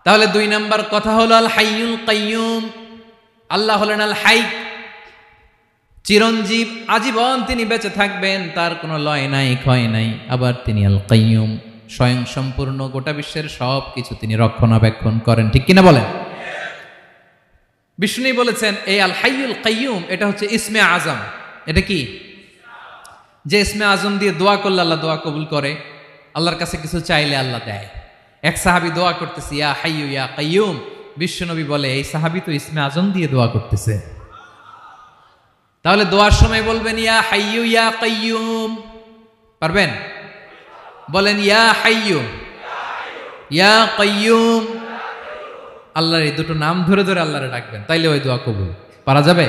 তাহলে 2 নাম্বার কথা হলো আল হাইয়ুল কাইয়ুম। আল্লাহ হলেন আল হাই, চিরঞ্জীব, আজীবন তিনি বেঁচে থাকবেন, তার কোনো লয় নাই, ক্ষয় নাই। আবার তিনি আল কাইয়ুম, স্বয়ং সম্পূর্ণ, গোটা বিশ্বের সব কিছু তিনি রক্ষণাবেক্ষণ করেন। ঠিক কিনা বলেন? বিষ্ণু বলেছেন এই আল হাইয়ুল কাইয়ুম এটা হচ্ছে ইসমে আজম। এটা কি? যে ইসমে আজম দিয়ে দোয়া করলে আল্লাহ দোয়া কবুল করে, আল্লাহর কাছে কিছু চাইলে আল্লাহ দেয়। এক সাহাবী দোয়া করতেছে ইয়া হাইয়ু ইয়া কাইয়ুম, বিশ্বনবী বলে এই সাহাবী তো ইসমে আজম দিয়ে দোয়া করতেছে। তাহলে দোয়ার সময় বলবেন ইয়া হাইয়ু ইয়া কাইয়ুম, পারবেন? বলেন ইয়া হাইয়ু ইয়া কাইয়ুম। আল্লাহর এই দুটো নাম ধরে ধরে আল্লাহরে ডাকবেন, তাইলে ওই দোয়া কবুল। পারা যাবে?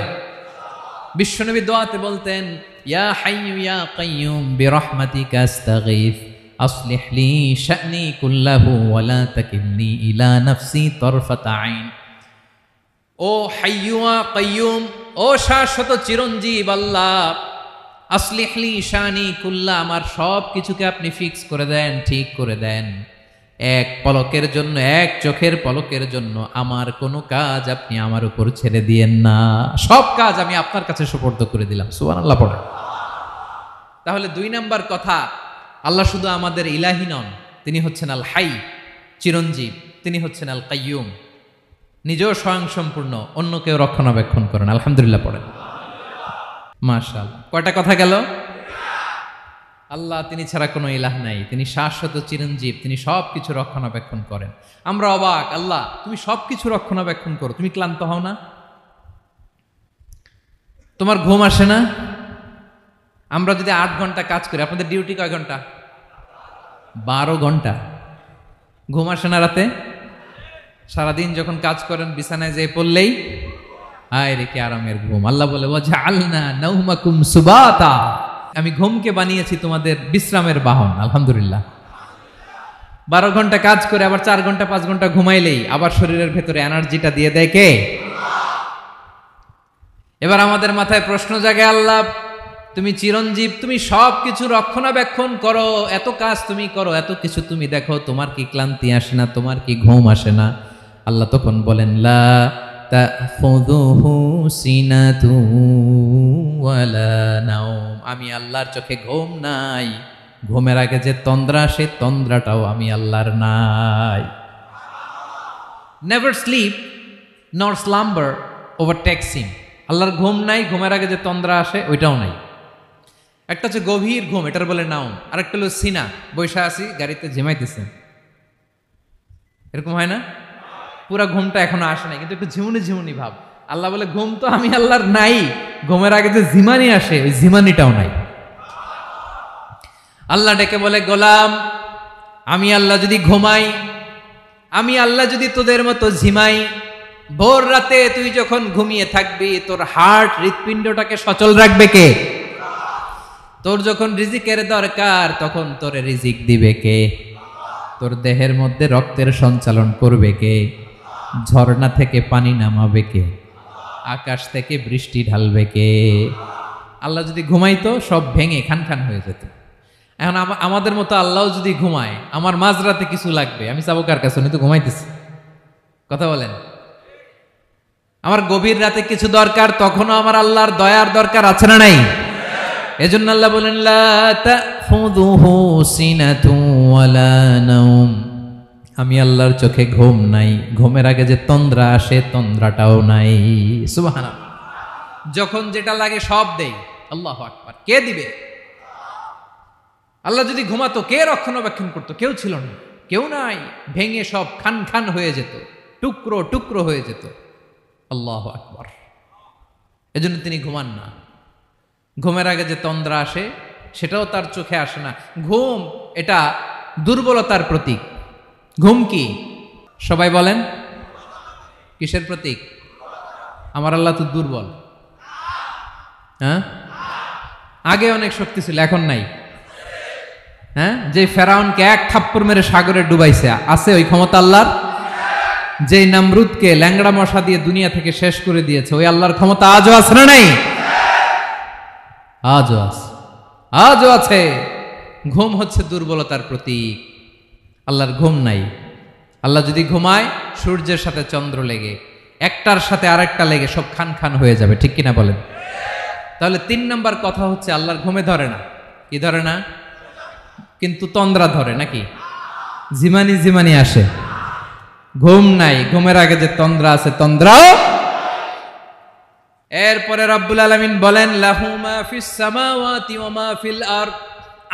বিশ্বনবী দোয়াতে বলতেন ইয়া হাইয়ু ইয়া কাইয়ুম বিরহমাতিকা আস্তাগীথ আসলিহ লি শা'নি কুল্লাহু ওয়া লা তাকিলনি ইলা নাফসি তারফাতা আইন। ও হাইয়ু ওয়া কাইয়ুম, ও শাশ্বত চিরঞ্জীব আল্লাহ, আসলিহ লি শা'নি কুল্লা, আমার সব কিছুকে আপনি ফিক্স করে দেন, ঠিক করে দেন। এক পলকের জন্য, এক চোখের পলকের জন্য আমার কোনো কাজ আপনি আমার উপর ছেড়ে দিয়েন না, সব কাজ আমি আপনার কাছে সুপর্দ করে দিলাম। সুবহানাল্লাহ পড়ে। তাহলে 2 নাম্বার কথা, আল্লাহ শুধু আমাদের ইলাহি নন, তিনি হচ্ছেন আল হাই, চিরঞ্জীব, তিনি হচ্ছেন আল কাইয়ুম, নিজেও স্বয়ংসম্পূর্ণ, অন্যকেও রক্ষণাবেক্ষণ করেন। আলহামদুলিল্লাহ পড়েন। মাশাআল্লাহ। কয়টা কথা গেল? আল্লাহ তিনি ছাড়া কোনো ইলাহ নাই, তিনি শাশ্বত চিরঞ্জীব, তিনি সব কিছু রক্ষণাবেক্ষণ করেন। আমরা অবাক, আল্লাহ তুমি সব কিছু রক্ষণাবেক্ষণ করো, তুমি ক্লান্ত হও না? তোমার ঘুম আসে না? আমরা যদি 8 ঘন্টা কাজ করি, আপনাদের ডিউটি কয় ঘন্টা? 12 ঘন্টা। ঘুম আসে না রাতে? সারাদিন যখন কাজ করেন বিছানায় যেয়ে পড়লেই হায় রে কি আরামের ঘুম। আল্লাহ বলে ওয়াজআলনা নাওমাকুম সুবাতা, আমি ঘুমকে বানিয়েছি তোমাদের বিশ্রামের বাহন। আলহামদুলিল্লাহ। 12 ঘন্টা কাজ করে আবার 4 ঘন্টা 5 ঘন্টা ঘুমাইলেই আবার শরীরের ভেতরে এনার্জিটা দিয়ে দেয় কে? এবার আমাদের মাথায় প্রশ্ন জাগে, আল্লাহ তুমি চিরঞ্জীব, তুমি সব কিছু রক্ষণাবেক্ষণ করো, এত কাজ তুমি করো, এত কিছু তুমি দেখো, তোমার কি ক্লান্তি আসে না? তোমার কি ঘুম আসে না? আল্লাহ তখন বলেন লা তাখুযুহু সিনাতু ওয়ালা নাওম, আমি আল্লাহর চোখে ঘুম নাই, ঘুমের আগে যে তন্দ্রা, সে তন্দ্রাটাও আমি আল্লাহর নাই। নেভার স্লিপ নর স্লাম্বার ওভারটেকস হিম। আল্লাহর ঘুম নাই, ঘুমের আগে যে তন্দ্রা আসে ওইটাও নাই। একটা হচ্ছে গভীর ঘুম, এটার বলে নাওম, আরেকটা হলো সিনা, বৈশা আছি গাড়িতে ঝিমাইতেছেন, এরকম হয় না? পুরা ঘুমটা এখনো আসে নাই, কিন্তু একটু ঝিমুনি ঝিমুনি ভাব। আল্লাহ বলে ঘুম তো আমি আল্লাহর নাই, ঘুমের আগে যে ঝিমানি আসে ওই ঝিমানিটাও নাই। আল্লাহ ডেকে বলে গোলাম, আমি আল্লাহ যদি ঘুমাই, আমি আল্লাহ যদি তোদের মতো ঝিমাই, ভোর রাতে তুই যখন ঘুমিয়ে থাকবি তোর হার্ট, হৃৎপিণ্ডটাকে সচল রাখবে কে? তোর যখন রিজিকের দরকার তখন তোর রিজিক দিবে কে? তোর দেহের মধ্যে রক্তের সঞ্চালন করবে কে? ঝর্ণা থেকে পানি নামাবে কে? আকাশ থেকে বৃষ্টি ঢালবে কে? আল্লাহ যদি ঘুমাইতো সব ভেঙে খান খান হয়ে যেত। এখন আমাদের মতো আল্লাহ যদি ঘুমায়, আমার মাঝরাতে কিছু লাগবে, আমি যাবো কার কাছে? উনি তো ঘুমাইতেছে। কথা বলেন। আমার গভীর রাতে কিছু দরকার, তখনও আমার আল্লাহর দয়ার দরকার আছে না নাই? এজন্য আল্লাহ বলেন লা তাখুযুহু সিনাতু ওয়ালা নাওম, আমি আল্লাহর চোখে ঘুম নাই, ঘুমের আগে যে তন্দ্রা আসে তন্দ্রাটাও নাই। সুবহানাল্লাহ। যখন যেটা লাগে সব দেই। আল্লাহু আকবার। কে দিবে? আল্লাহ যদি ঘুমাতো কে রক্ষণাবেক্ষণ করতো? কেউ ছিল না, কেউ নাই, ভেঙে সব খান খান হয়ে যেত, টুকরো টুকরো হয়ে যেত। আল্লাহু আকবার। এজন্য তিনি ঘুমান না। ঘুমের আগে যে তন্দ্রা আসে সেটাও তার চোখে আসে না। ঘুম এটা দুর্বলতার প্রতীক। ঘুম কি? সবাই বলেন কিসের প্রতীক? আমার আল্লাহ তো দুর্বল। হ্যাঁ, আগে অনেক শক্তি ছিল, এখন নাই। হ্যাঁ, যে ফেরাউনকে এক থাপ্পড় মেরে সাগরে ডুবাইছে, আছে ওই ক্ষমতা আল্লাহর? যে নমরুদকে ল্যাংড়া মশা দিয়ে দুনিয়া থেকে শেষ করে দিয়েছে, ওই আল্লাহর ক্ষমতা আজও আছে না নাই? আজও আছে, আজও আছে। ঘুম হচ্ছে দুর্বলতার প্রতীক, আল্লাহর ঘুম নাই। আল্লাহ যদি ঘুমায়, সূর্যের সাথে চন্দ্র লেগে, একটার সাথে আরেকটা লেগে সব খান খান হয়ে যাবে, ঠিক কিনা বলেন? তাহলে 3 নম্বর কথা হচ্ছে আল্লাহর ঘুমে ধরে না। কি ধরে না? কিন্তু তন্দ্রা ধরে নাকি? জিমানি জিমানি আসে, ঘুম নাই। ঘুমের আগে যে তন্দ্রা আছে, তন্দ্রাও। এরপরে রব্বুল আলামিন বলেন, লাহু মা ফিস সামাওয়াতি ওয়া মা ফিল আরদ,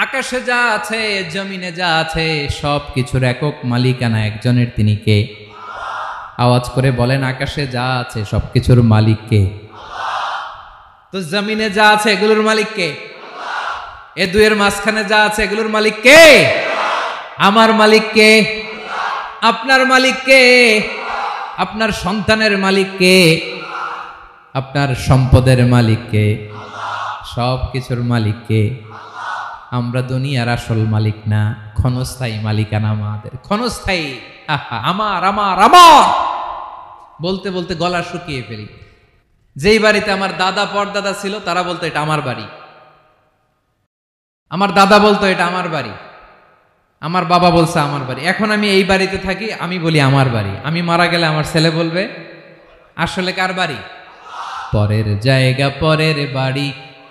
আকাশে যা আছে, জমিনে যা আছে, সব কিছুর একক মালিকানা একজনের। তিনি কে? আওয়াজ করে বলেন, আকাশে যা আছে সবকিছুর মালিক কে? তো জমিনে যা আছে এগুলোর মালিক কে? এ দুয়ের মাঝখানে যা আছে এগুলোর মালিক কে? আমার মালিক কে? আপনার মালিক কে? আপনার সন্তানের মালিক কে? আপনার সম্পদের মালিক কে? সব কিছুর মালিক কে? আমরা দুনিয়ার আসল মালিক না, ক্ষণস্থায়ী মালিকানা আমাদের, ক্ষণস্থায়ী। আমার আমার আমার বলতে বলতে গলা শুকিয়ে ফেলি। যেই বাড়িতে আমার দাদা পরদাদা ছিল, তারা বলতো এটা আমার বাড়ি। আমার দাদা বলতো এটা আমার বাড়ি, আমার বাবা বলছে আমার বাড়ি। এখন আমি এই বাড়িতে থাকি, আমি বলি আমার বাড়ি। আমি মারা গেলে আমার ছেলে বলবে আসলে কার বাড়ি? পরের জায়গা পরের বাড়ি,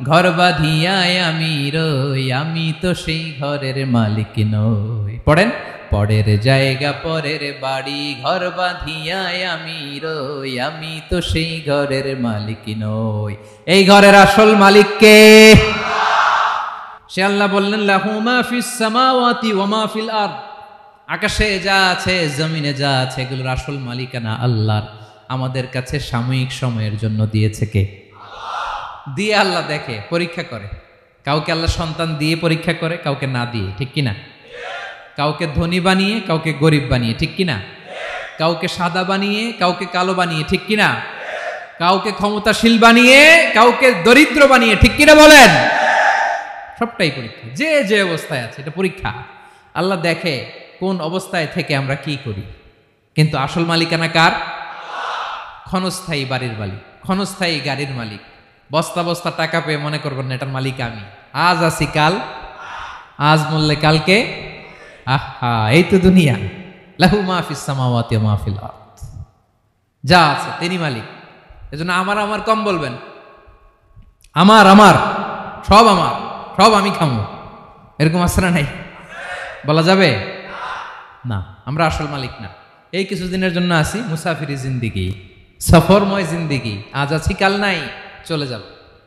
ঘর বাঁধিয়ায় আমি রই, আমি তো সেই ঘরের মালিক নই। পড়েন, পরের জায়গা পরের বাড়ি, ঘর বাঁধিয়ায় আমি রই, আমি তো সেই ঘরের মালিক নই। এই ঘরের আসল মালিক কে? সে আল্লাহ বললেন, লাহু মা ফিস সামাওয়াতি ওয়া মা ফিল আরদ, আকাশে যা আছে, জমিনে যা আছে, এগুলোর আসল মালিকানা আল্লাহর। আমাদের কাছে সাময়িক সময়ের জন্য দিয়েছে কে? দিয়ে আল্লাহ দেখে, পরীক্ষা করে। কাউকে আল্লাহ সন্তান দিয়ে পরীক্ষা করে, কাউকে না দিয়ে, ঠিক কিনা? কাউকে ধনী বানিয়ে, কাউকে গরিব বানিয়ে, ঠিক কিনা? কাউকে সাদা বানিয়ে, কাউকে কালো বানিয়ে, ঠিক কিনা? কাউকে ক্ষমতাশীল বানিয়ে, কাউকে দরিদ্র বানিয়ে, ঠিক কিনা বলেন? সবটাই পরীক্ষা, যে যে অবস্থায় আছে এটা পরীক্ষা। আল্লাহ দেখে কোন অবস্থায় থেকে আমরা কি করি। কিন্তু আসল মালিকানা কার? ক্ষণস্থায়ী বাড়ির মালিক, ক্ষণস্থায়ী গাড়ির মালিক। বস্তা বস্তা টাকা পেয়ে মনে করবেন না এটার মালিক আমি। আজ আছি কাল, আজ মরলে কালকে। আহা, এই তো দুনিয়া। লাহু মা ফিস সামাওয়াতি ওয়া মা ফিল আরদ, যা আছে তিনি মালিক। এজন্য আমার আমার কম বলবেন। আমার আমার সব আমার, সব আমি খামো, এরকম আসরা নাই, বলা যাবে না। আমরা আসল মালিক না। এই কিছুদিনের জন্য আসি, মুসাফিরি জিন্দিগি, সফরময় জিন্দিগি। আজ আছি কাল নাই, চলে যাব।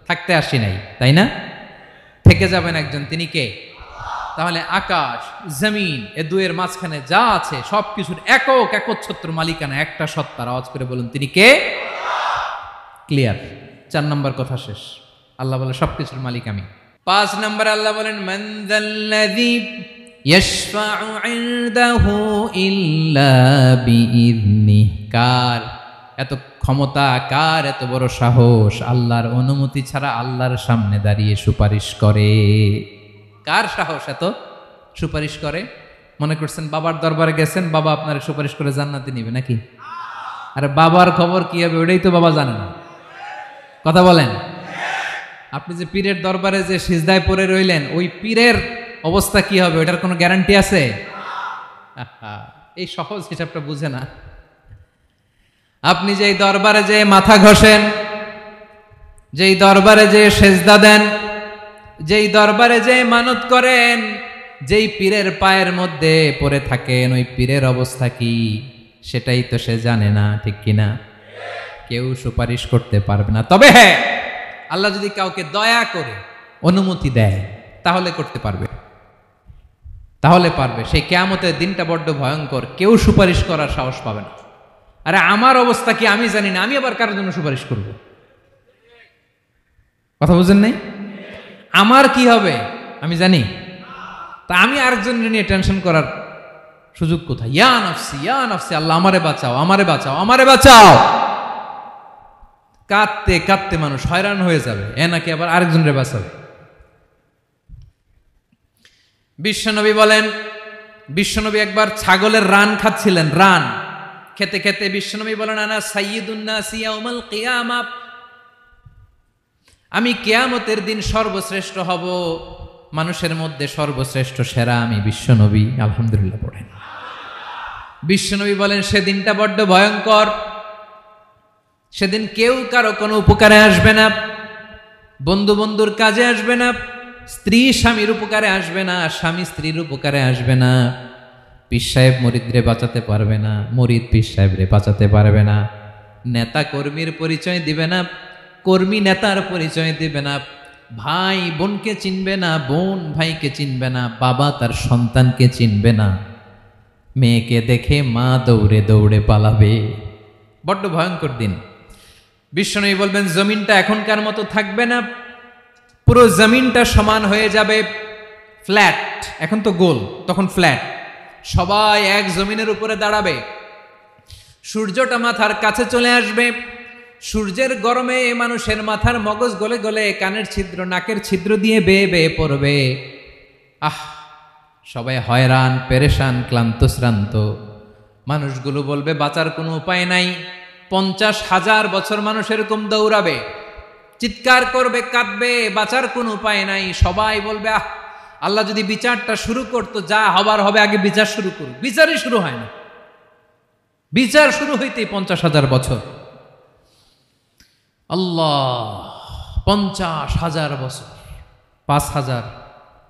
থাকতে আসি নাই, তাই না? থেকে যাবেন একজন, তিনি কে? তাহলে আকাশ জমিন এ দুয়ের মাঝখানে যা আছে সবকিছুর একক একচ্ছত্র মালিকানা একটা সত্তার। আওয়াজ করে বলুন, তিনি কে? ক্লিয়ার। 4 নম্বর কথা শেষ। আল্লাহ বলে সবকিছুর মালিক আমি। 5 নম্বর আল্লাহ বলেন, মান যাল্লাযী ইয়াশফাউ ইনদাহু ইল্লা বিইযনিহি, কার এত ক্ষমতা, কার এত বড় সাহস আল্লাহর অনুমতি ছাড়া আল্লাহর সামনে দাঁড়িয়ে সুপারিশ করে? কার সাহস এত সুপারিশ করে? মনে করছেন বাবার দরবারে গেছেন, বাবা আপনার সুপারিশ করে জান্নাতে নিবে নাকি? আরে বাবার খবর কি হবে ওটাই তো বাবা জানে না। কথা বলেন। আপনি যে পীরের দরবারে যে সিজদায় পড়ে রইলেন, ওই পীরের অবস্থা কি হবে ওটার কোনো গ্যারান্টি আছে? এই সহজ হিসাবটা বুঝে না। আপনি যেই দরবারে যে মাথা ঘষেন, যেই দরবারে যে সেজদা দেন, যেই দরবারে যে মানত করেন, যেই পীরের পায়ের মধ্যে পড়ে থাকেন, ওই পীরের অবস্থা কি সেটাই তো সে জানে না, ঠিক কিনা? কেউ সুপারিশ করতে পারবে না। তবে হ্যাঁ, আল্লাহ যদি কাউকে দয়া করে অনুমতি দেয় তাহলে করতে পারবে, তাহলে পারবে। সেই কিয়ামতের দিনটা বড্ড ভয়ঙ্কর, কেউ সুপারিশ করার সাহস পাবে না। আরে আমার অবস্থা কি আমি জানি না, আমি আবার কারোর জন্য সুপারিশ করব? কথা বুঝেন নাই? আমার কি হবে আমি জানি, তা আমি আরেকজনের নিয়ে টেনশন করার সুযোগ কোথায়? ইয়া নাফসি, ইয়া নাফসি, আল্লাহ আমারে বাঁচাও, আমারে বাঁচাও, আমারে বাঁচাও। কাঁদতে কাঁদতে মানুষ হয়রান হয়ে যাবে, এ নাকি আবার আরেকজনের বাঁচাবে। বিশ্বনবী বলেন, বিশ্বনবী একবার ছাগলের রান খাচ্ছিলেন, রান খেতে খেতে বিশ্বনবী বলেন, আনা সাইয়্যিদুন নাসি ইয়াউমাল কিয়ামা, আমি কিয়ামতের দিন সর্বশ্রেষ্ঠ হব, মানুষের মধ্যে সর্বশ্রেষ্ঠ সেরা আমি বিশ্বনবী। আলহামদুলিল্লাহ পড়েন। বিশ্বনবী বলেন, সেদিনটা বড্ড ভয়ঙ্কর, সেদিন কেউ কারো কোনো উপকারে আসবে না, বন্ধু বন্ধুর কাজে আসবে না, স্ত্রী স্বামীর উপকারে আসবে না, স্বামী স্ত্রীর উপকারে আসবে না, পীর সাহেব মুরিদরে বাঁচাতে পারবে না, মুরিদ পীর সাহেবরে বাঁচাতে পারবে না, নেতা কর্মীর পরিচয় দিবে না, কর্মী নেতার পরিচয় দিবে না, ভাই বোনকে চিনবে না, বোন ভাইকে চিনবে না, বাবা তার সন্তানকে চিনবে না, মেয়েকে দেখে মা দৌড়ে দৌড়ে পালাবে। বড্ড ভয়ঙ্কর দিন। বিশ্বনবী বলবেন, জমিনটা এখনকার মতো থাকবে না, পুরো জমিনটা সমান হয়ে যাবে, ফ্ল্যাট, এখন তো গোল, তখন ফ্ল্যাট, সবাই এক জমিনের উপরে দাঁড়াবে, সূর্যটা মাথার কাছে চলে আসবে, সূর্যের গরমে মানুষের মাথার মগজ গলে গলে কানের ছিদ্র নাকের ছিদ্র দিয়ে বেয়ে বেয়ে পড়বে। সবাই হয়রান, পেরেশান, ক্লান্ত শ্রান্ত। মানুষগুলো বলবে বাঁচার কোনো উপায় নাই। 50,000 বছর মানুষ এরকম দৌড়াবে, চিৎকার করবে, কাঁদবে, বাঁচার কোনো উপায় নাই। সবাই বলবে আল্লাহ যদি বিচারটা শুরু করতো, যা হবার হবে, আগে বিচার শুরু করুক। বিচারই শুরু হয় না, বিচার শুরু হইতেই 50,000 বছর। আল্লাহ, 50,000 বছর, 5,000,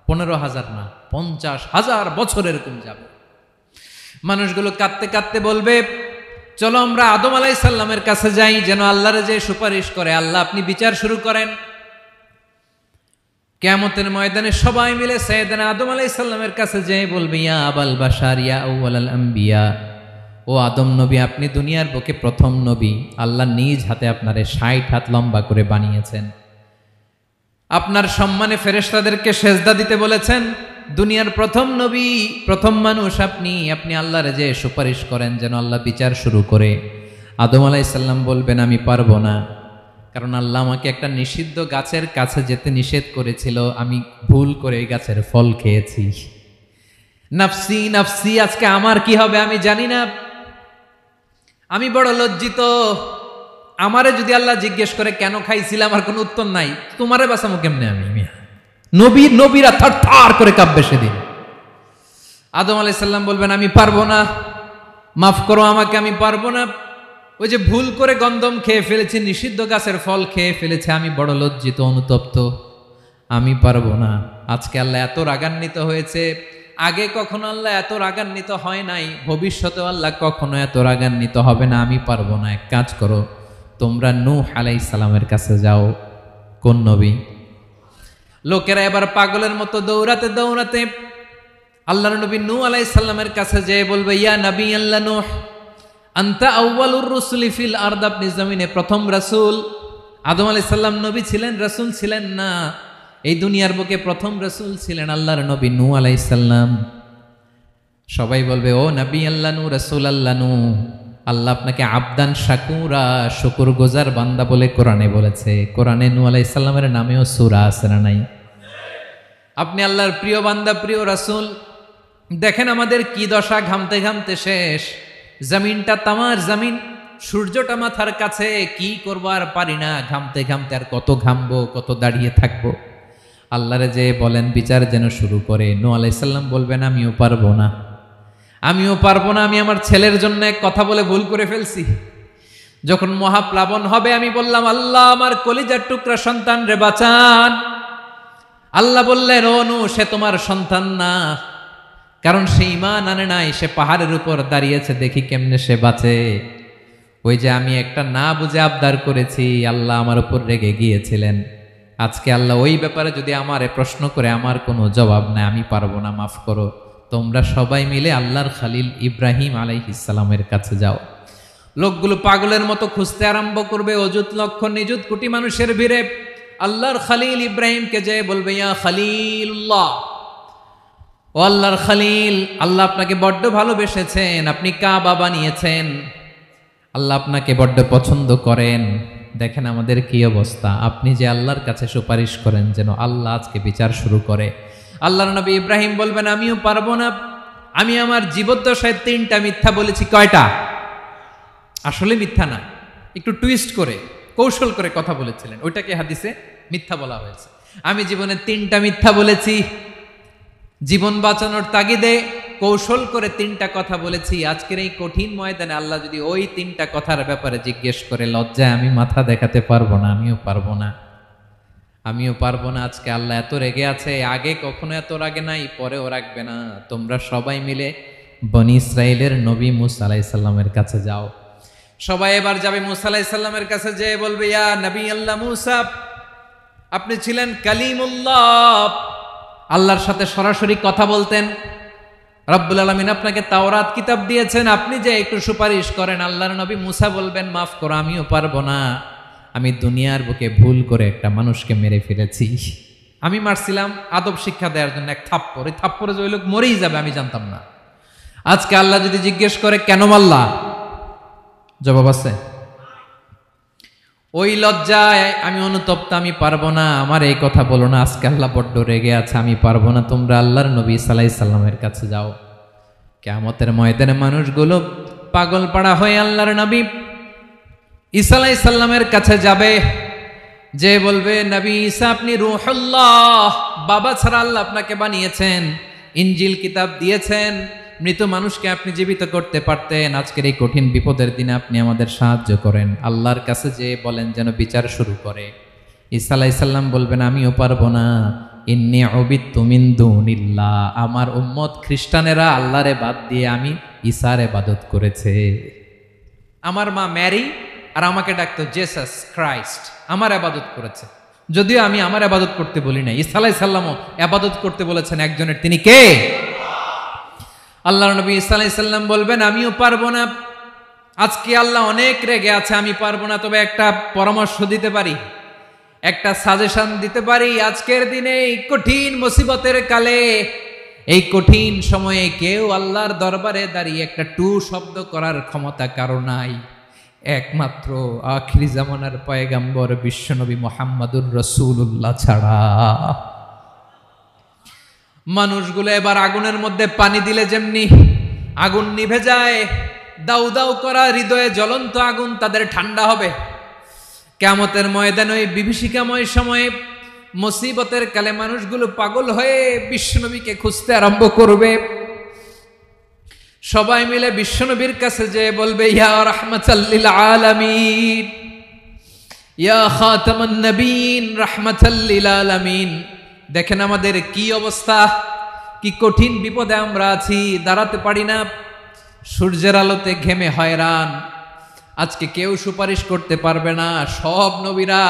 15,000 না, 50,000 বছর এরকম যাবে। মানুষগুলো কাঁদতে কাঁদতে বলবে, চলো আমরা আদম আলাইহিস সালামের কাছে যাই, যেন আল্লাহরে যে সুপারিশ করে, আল্লাহ আপনি বিচার শুরু করেন। কিয়ামতের ময়দানে সবাই মিলে সাইয়েদনা আদম আলাইহিস সালামের কাছে যেয়ে বলবে, ইয়া আবাল বাশার, ইয়া আউয়ালাল আম্বিয়া, ও আদম নবী, আপনি দুনিয়ার বুকে প্রথম নবী, আল্লাহ নিজ হাতে আপনারে 60 হাত লম্বা করে বানিয়েছেন, আপনার সম্মানে ফেরেশতাদেরকে সেজদা দিতে বলেছেন, দুনিয়ার প্রথম নবী, প্রথম মানুষ আপনি, আপনি আল্লাহরে যে সুপারিশ করেন যেন আল্লাহ বিচার শুরু করে। আদম আলাইহিস সালাম বলবেন, আমি পারবো না, কারণ আল্লাহ আমাকে একটা নিষিদ্ধ গাছের কাছে যেতে নিষেধ করেছিল, আমি ভুল করে এই গাছের ফল খেয়েছি। নাফসি নাফসি, আজকে আমার কি হবে আমি জানি না, আমি বড় লজ্জিত। আমারে যদি আল্লাহ জিজ্ঞেস করে কেন খাইছিলাম, আমার কোনো উত্তর নাই, তোমারে বাঁচামো কেমনে আমি? নবীরা থার থার করে কাঁপবে সেদিন। আদম আলাইহিস সালাম বলবেন, আমি পারবো না, মাফ করো আমাকে, আমি পারবো না, ওই যে ভুল করে গন্ধম খেয়ে ফেলেছি, নিষিদ্ধ গাছের ফল খেয়ে ফেলেছে, আমি বড় লজ্জিত, অনুতপ্ত, আমি পারবো না। আজকে আল্লাহ এত রাগান্বিত হয়েছে, আগে কখনো আল্লাহ এত রাগান্বিত হয় নাই, ভবিষ্যতেও আল্লাহ কখনো এত রাগান্বিত হবে না, আমি পারবো না। এক কাজ করো, তোমরা নূহ আলাইহিস সালামের কাছে যাও। কোন নবী? লোকেরা এবার পাগলের মতো দৌড়াতে দৌড়াতে আল্লাহর নবী নূহ আলাইহিস সালামের কাছে যেয়ে বলবে, ইয়া নবী আল্লাহ নূহ, আনতা আউয়ালুর রুসুলি ফিল আরদ, আপনি জমিনে প্রথম রাসূল। আদম আলাইহিস সালাম নবী ছিলেন, রাসূল ছিলেন না, এই দুনিয়ার বুকে প্রথম রাসূল ছিলেন আল্লাহর নবী নূহ আলাইহিস সালাম। সবাই বলবে, ও নবী আল্লাহ নূহ, রাসূল আল্লাহ নূহ, আল্লাহ আপনাকে আবদান শাকুরা, শুকর গুজার বান্দা বলে কোরআনে বলেছে। কোরআনে নূহ আলাইহিস সালামের নামেও সূরা আছে না নাই? আপনি আল্লাহর প্রিয় বান্দা, প্রিয় রাসূল। দেখেন আমাদের কি দশা, ঘামতে ঘামতে শেষ, জমিনটা তামার জমিন, সূর্যটা মাথার কাছে, কি করবো আর পারি না, ঘামতে ঘামতে আর কত ঘামবো, কত দাঁড়িয়ে থাকবো। আল্লাহরে যে বলেন বিচার যেন শুরু করে। নূহ আলাইহিস সালাম বলবেন, আমিও পারবো না, আমিও পারবো না, আমি আমার ছেলের জন্য এক কথা বলে ভুল করে ফেলছি। যখন মহাপ্লাবন হবে আমি বললাম, আল্লাহ আমার কলিজার টুকরা সন্তান রে বাঁচান। আল্লাহ বললেন, ও নূহ, সে তোমার সন্তান না, কারণ সে ঈমান আনে নাই, সে পাহাড়ের উপর দাঁড়িয়েছে, দেখি কেমনে সে বাঁচে। ওই যে আমি একটা না বুঝে আবদার করেছি, আল্লাহ আমার উপর রেগে গিয়েছিলেন। আজকে আল্লাহ ওই ব্যাপারে যদি আমারে প্রশ্ন করে, আমার কোনো জবাব নাই, আমি পারবো না, মাফ করো। তোমরা সবাই মিলে আল্লাহর খালিল ইব্রাহিম আলাইহিস সালামের কাছে যাও। লোকগুলো পাগলের মতো খুঁজতে আরম্ভ করবে, অযুত লক্ষ নিযুত কোটি মানুষের ভিড়ে আল্লাহর খালিল ইব্রাহিমকে যেয়ে বলবে, ইয়া খালিলুল্লাহ, ও আল্লাহর খালিল, আল্লাহ আপনাকে বড্ড ভালোবেসেছেন, আপনি কাবা বানিয়েছেন, আল্লাহ আপনাকে বড্ড পছন্দ করেন। দেখেন আমাদের কি অবস্থা, আপনি যে আল্লাহর কাছে সুপারিশ করেন যেন আল্লাহ আজকে বিচার শুরু করে। আল্লাহর নবী ইব্রাহিম বলবেন আমিও পারবো না, আমি আমার জীবদ্দশায় 3টা মিথ্যা বলেছি। কয়টা? আসলে মিথ্যা না, একটু টুইস্ট করে কৌশল করে কথা বলেছিলেন, ওইটাকে হাদিসে মিথ্যা বলা হয়েছে। আমি জীবনে 3টা মিথ্যা বলেছি, জীবন বাঁচানোর তাগিদে কৌশল করে 3টা কথা বলেছি। আজকের এই কঠিন ময়দানে আল্লাহ যদি ওই 3টা কথার ব্যাপারে জিজ্ঞেস করে, লজ্জায় আমি মাথা দেখাতে পারবো না, আমিও পারবো না, আমিও পারবো না। আজকে আল্লাহ এত রেগে আছে, আগে কখনো এত রাগে নাই, পরেও রাখবে না। তোমরা সবাই মিলে বনি ইসরাইলের নবী মুসা আলাইহিস সালামের কাছে যাও। সবাই এবার যাবে মুসা আলাইহিস সালামের কাছে, যেয়ে বলবে ইয়া নবী আল্লাহ মুসা, আপনি ছিলেন কালিমুল্লাহ, আল্লাহর সাথে সরাসরি কথা বলতেন। রব্বুল আলামিন আপনাকে তাওরাত কিতাব দিয়েছেন, আপনি যে একটু সুপারিশ করেন। আল্লাহর নবী মুসা বলবেন মাফ করো, আমিও পারবো না, আমি দুনিয়ার বুকে ভুল করে একটা মানুষকে মেরে ফেলেছি। আমি মারছিলাম আদব শিক্ষা দেওয়ার জন্য এক থাপ্পড়, এই থাপ্পড়ে যে ওই লোক মরেই যাবে আমি জানতাম না। আজকে আল্লাহ যদি জিজ্ঞেস করে কেন মারলা, জবাব আছে? ওই লজ্জায় আমি অনুতপ্ত, আমি পারবো না, আমার এই কথা বলো না। আজকে আল্লাহ বড্ড রেগে আছে, আমি পারবো না, তোমরা আল্লাহর নবী ঈসা আলাইহিস সালামের কাছে যাও। কিয়ামতের ময়দানে মানুষগুলো পাগল পাড়া হয়ে আল্লাহর নবী ঈসা আলাইহিস সালামের কাছে যাবে, যে বলবে নবী ঈসা আপনি রূহুল্লাহ, বাবা ছাড়া আল্লাহ আপনাকে বানিয়েছেন, ইনজিল কিতাব দিয়েছেন, মৃত মানুষকে আপনি জীবিত করতে পারতেন। আজকের এই কঠিন বিপদের দিনে আপনি আমাদের সাহায্য করেন। আল্লাহর কাছে যে বলেন যেন বিচার শুরু করে। ঈসা আলাইহিস সালাম বলবেন আমিও পারবো না, ইন্নী উবিদতু মিন দুনিল্লাহ, আমার উম্মত খ্রিস্টানেরা আল্লাহরে বাদ দিয়ে আমি ঈসার ইবাদত করেছে। আমার মা ম্যারি আর আমাকে ডাকতো জেসাস ক্রাইস্ট, আমার ইবাদত করেছে, যদিও আমি আমার ইবাদত করতে বলি না। ঈসা আলাইহিস সালামও ইবাদত করতে বলেছেন একজনের, তিনি কে? আল্লাহর নবী ঈসা আলাইহিস সালাম বলবেন আমিও পারবো না, আজকে আল্লাহ অনেক রেগে আছে, আমি পারবো না, তবে একটা পরামর্শ দিতে পারি, একটা সাজেশন দিতে পারি। আজকের দিনে এই কঠিন মুসিবতের কালে, এই কঠিন সময়ে কেউ আল্লাহর দরবারে দাঁড়িয়ে একটা টু শব্দ করার ক্ষমতা কারো নাই, একমাত্র আখিরি জামানার পয়গাম্বর বিশ্বনবী মুহাম্মাদুর রাসূলুল্লাহ ছাড়া। মানুষগুলো এবার আগুনের মধ্যে পানি দিলে যেমনি আগুন নিভে যায়, দাউ দাউ করা হৃদয়ে জ্বলন্ত আগুন তাদের ঠান্ডা হবে। কিয়ামতের ময়দানে ওই বিভীষিকাময় সময়ে মুসিবতের কালে মানুষগুলো পাগল হয়ে বিশ্বনবীকে খুঁজতে আরম্ভ করবে। সবাই মিলে বিশ্বনবীর কাছে যেয়ে বলবে ইয়া রাহমাতাল লিল আলামিন, ইয়া খাতামান নবীন, রাহমাতাল লিল আলামিন। দেখেন আমাদের কি অবস্থা, কি কঠিন বিপদে আমরা আছি, দাঁড়াতে পারি না, সূর্যের আলোতে ঘেমে হয়রান। আজকে কেউ সুপারিশ করতে পারবে না, সব নবীরা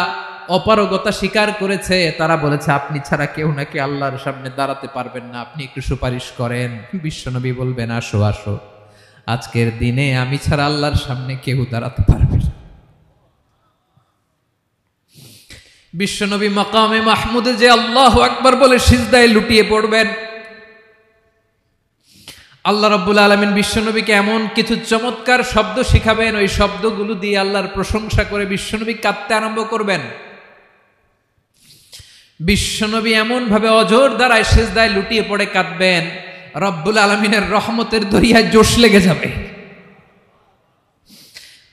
অপারগতা স্বীকার করেছে, তারা বলেছে আপনি ছাড়া কেউ নাকি আল্লাহর সামনে দাঁড়াতে পারবেন না, আপনি একটু সুপারিশ করেন। বিশ্বনবী বলবেন আসো আসো, আজকের দিনে আমি ছাড়া আল্লাহর সামনে কেউ দাঁড়াতে পারবে না। বিশ্বনবী মাকামে মাহমুদে যে আল্লাহু আকবার বলে সিজদায় লুটিয়ে পড়বেন। আল্লাহ রাব্বুল আলামিন বিশ্বনবীকে এমন কিছু চমৎকার শব্দ শিখাবেন, ওই শব্দগুলো দিয়ে আল্লাহর প্রশংসা করে বিশ্বনবী কাঁদতে আরম্ভ করবেন। বিশ্বনবী এমন ভাবে অজর দ্বারায় সিজদায় লুটিয়ে পড়ে কাঁদবেন, রব্বুল আলামিনের রহমতের দরিয়ায় জোশ লেগে যাবে।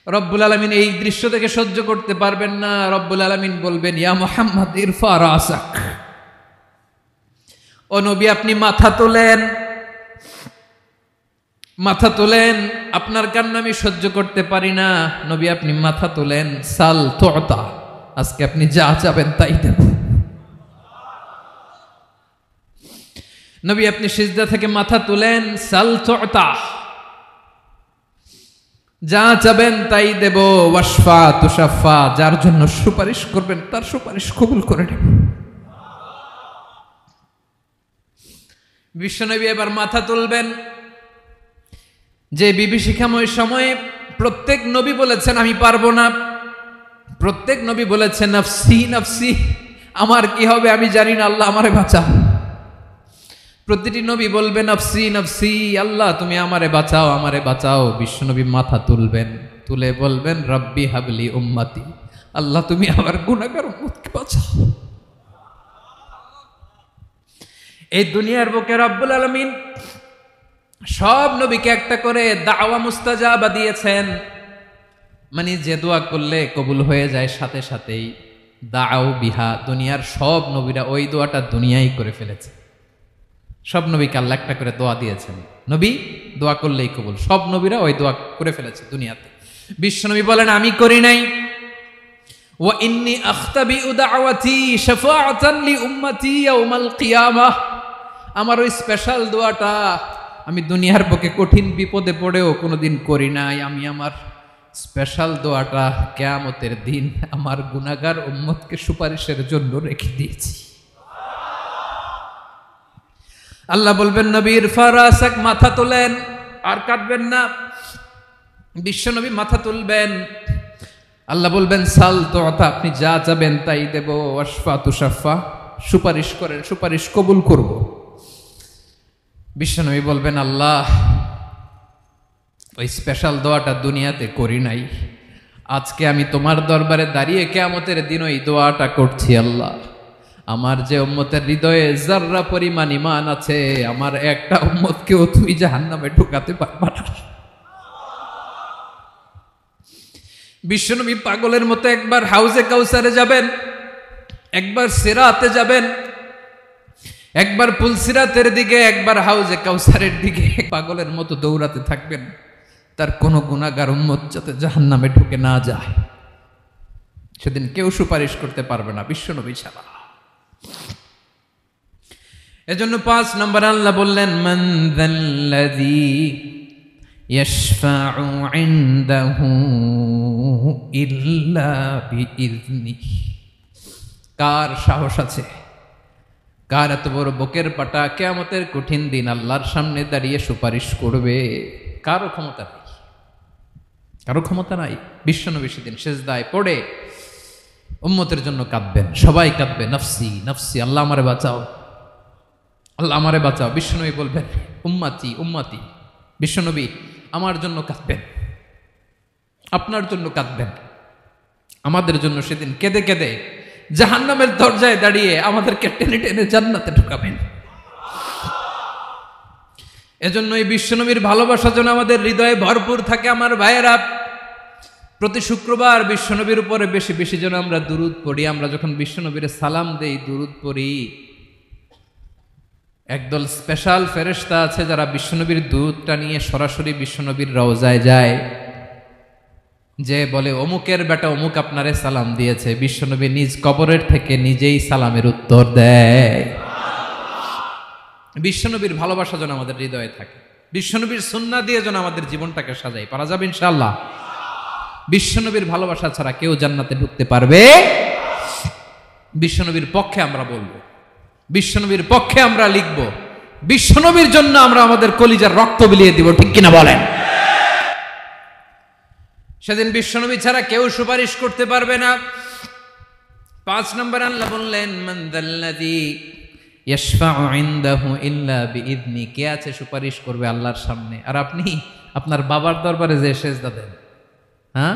রব্বুল আলামিন এই দৃশ্য থেকে সহ্য করতে পারবেন না। রব্বুল আলামিন বলবেন ইয়া মুহাম্মদ ইরফা রাসাক, ও নবী আপনি মাথা তোলেন, মাথা তোলেন, আপনার কান্না আমি সহ্য করতে পারি না। নবী আপনি মাথা তোলেন, সাল তুতা, আজকে আপনি যা চাবেন তাই দেব। নবী আপনি সিজদা থেকে মাথা তুলেন, সাল তুতা, যা চাবেন তাই দেব। ওয়াশফা তুশাফা, যার জন্য সুপারিশ করবেন তার সুপারিশ কবুল করে নেব। বিশ্বনবী এবার মাথা তুলবেন। যে বিভীষিকাময় সময়ে প্রত্যেক নবী বলেছেন আমি পারবো না, প্রত্যেক নবী বলেছেন নফসি নফসি, আমার কি হবে আমি জানি না, আল্লাহ আমারে বাঁচাও। প্রতিটি নবী বলবেন নফসি নফসি, আল্লাহ তুমি আমারে বাঁচাও, আমারে বাঁচাও। বিশ্বনবী মাথা তুলবেন, তুলে বলবেন রব্বি হাবলি উম্মতি, আল্লাহ তুমি আমার গুনাহগার উম্মতকে বাঁচাও। এই দুনিয়ার বুকে রব্বুল আলামিন সব নবীকে একটা করে দাওয়া মুস্তাজাবা দিয়েছেন, মানে যে দোয়া করলে কবুল হয়ে যায় সাথে সাথেই। দাও বিহা, দুনিয়ার সব নবীরা ওই দোয়াটা দুনিয়ায় করে ফেলেছে। সব নবীকে আল্লাহ একটা করে দোয়া দিয়েছেন, নবী দোয়া করলেই কবুল। সব নবীরা ওই দোয়া করে ফেলেছে দুনিয়াতে। বিশ্বনবী বলেন আমি করি নাই। ওয়া ইন্নী আখতাবিউ দাওয়াতি শাফাআতান লি উম্মতি ইয়াউমাল কিয়ামাহ, আমার ওই স্পেশাল দোয়াটা আমি দুনিয়ার বুকে কঠিন বিপদে পড়েও কোনোদিন করি নাই। আমি আমার স্পেশাল দোয়াটা কিয়ামতের দিন আমার গুনাহগার উম্মতকে সুপারিশের জন্য রেখে দিয়েছি। আল্লাহ বলবেন নবীর ফারাসাক, মাথা তোলেন, আর কাটবেন না। বিশ্বনবী মাথা তুলবেন, আল্লাহ বলবেন সাল তোতা, আপনি যা চাবেন তাই দেব। ওয়াশফা তুশাফা, সুপারিশ করেন, সুপারিশ কবুল করব। বিশ্বনবী বলবেন আল্লাহ ওই স্পেশাল দোয়াটা দুনিয়াতে করি নাই, আজকে আমি তোমার দরবারে দাঁড়িয়ে কিয়ামতের দিন ওই দোয়াটা করছি। আল্লাহ আমার যে উম্মতের হৃদয়ে যাররা পরিমাণ ঈমান আছে, আমার একটা উম্মতকেও তুই জাহান্নামে ঢুকাতে পারবা না। বিশ্বনবী পাগলের মতো একবার হাউজে কাউসারে যাবেন, একবার সিরাতে যাবেন, একবার পুলসিরাতের দিকে, একবার হাউজে কাউসারের দিকে পাগলের মতো দৌড়াতে থাকবেন, তার কোনো গুনাহগার উম্মত যাতে জাহান্নামে ঢুকে না যায়। সেদিন কেউ সুপারিশ করতে পারবে না বিশ্বনবী ছাড়া। এজন্য 5 নম্বর আল্লাহ বললেন মান যাল্লাযী ইয়াশফাউ ইনদাহু ইল্লা বিইযনিহি, কার সাহস আছে, কার এত বড় বুকের পাটা কিয়ামতের কঠিন দিন আল্লাহর সামনে দাঁড়িয়ে সুপারিশ করবে? কারো ক্ষমতা নাই, কারো ক্ষমতা নাই। বিশ্বনবী সেদিন সিজদায় পড়ে উম্মতের জন্য কাঁদবেন, সবাই কাঁদবে, নফসি নফসি, আল্লাহ আমারে বাঁচাও, আল্লাহ আমারে বাঁচাও। বিশ্বনবী বলবেন উম্মতি উম্মতি। বিশ্বনবী আমার জন্য কাঁদবেন, আপনার জন্য কাঁদবেন, আমাদের জন্য সেদিন কেঁদে কেঁদে জাহান্নামের দরজায় দাঁড়িয়ে আমাদেরকে টেনে টেনে জান্নাতে ঢুকাবেন। এজন্য এই বিশ্বনবীর ভালোবাসা যেন আমাদের হৃদয়ে ভরপুর থাকে। আমার ভাইয়েরা, প্রতি শুক্রবার বিশ্বনবীর উপরে বেশি বেশি যেন আমরা দুরূদ পড়ি। আমরা যখন বিশ্বনবীর সালাম দেই, দুরূদ পড়ি, একদল স্পেশাল ফেরেশতা আছে যারা বিশ্বনবীর দুধটা নিয়ে সরাসরি বিশ্বনবীর রওজায় যায়, যে বলে অমুকের বেটা অমুক আপনারে সালাম দিয়েছে। বিশ্বনবী নিজ কবরের থেকে নিজেই সালামের উত্তর দেয়। বিশ্বনবীর ভালোবাসা যেন আমাদের হৃদয়ে থাকে, বিশ্বনবীর সুন্নাহ দিয়ে যেন আমাদের জীবনটাকে সাজাই। পারা যাবে ইনশাআল্লাহ। বিশ্বনবীর ভালোবাসা ছাড়া কেউ জান্নাতে ঢুকতে পারবে? বিশ্বনবীর পক্ষে আমরা বলবো, বিশ্বনবীর পক্ষে আমরা লিখব, বিশ্বনবীর জন্য আমরা আমাদের কলিজার রক্ত বিলিয়ে দিব, ঠিক কিনা বলেন? সেদিন বিশ্বনবী ছাড়া কেউ সুপারিশ করতে পারবে না। 5 নম্বর আল্লাহ বললেন মান যাল্লাযী ইয়াশফাউ ইনদাহু ইল্লা বিইযনি, কে আছে সুপারিশ করবে আল্লাহর সামনে? আর আপনি আপনার বাবার দরবারে যে সেজদা দেন, হ্যাঁ,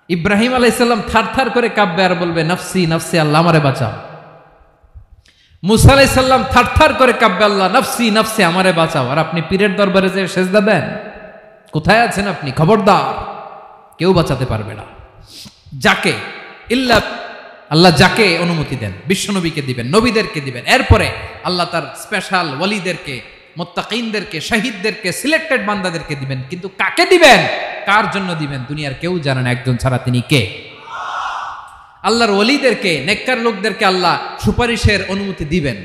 ইব্রাহিম আলাইহিস সালাম থারথার করে কাঁপবে আর বলবে নফসি নফসি, আল্লাহ আমারে বাঁচাও। মুসা আলাইহিস সালাম থারথার করে কাঁপবে, আল্লাহ নফসি নফসি, আমারে বাঁচাও। আর আপনি পীরের দরবারে যে সেজদা দেন, কোথায় আছেন আপনি? খবরদার, কেউ বাঁচাতে পারবে না। যাকে ইল্লা, আল্লাহ যাকে অনুমতি দেন বিশ্বনবীকে দিবেন, নবীদেরকে দিবেন, এরপরে আল্লাহ তার স্পেশাল ওয়ালিদেরকে, মুত্তাকিনদেরকে, শহীদদেরকে, সিলেক্টেড বান্দাদেরকে দিবেন। কিন্তু কাকে দিবেন, কার জন্য দিবেন, দুনিয়ার কেউ জানে না একজন ছাড়া, তিনি কে? আল্লাহর ওয়ালিদেরকে, নেককার লোকদেরকে আল্লাহ সুপারিশের অনুমতি দিবেন।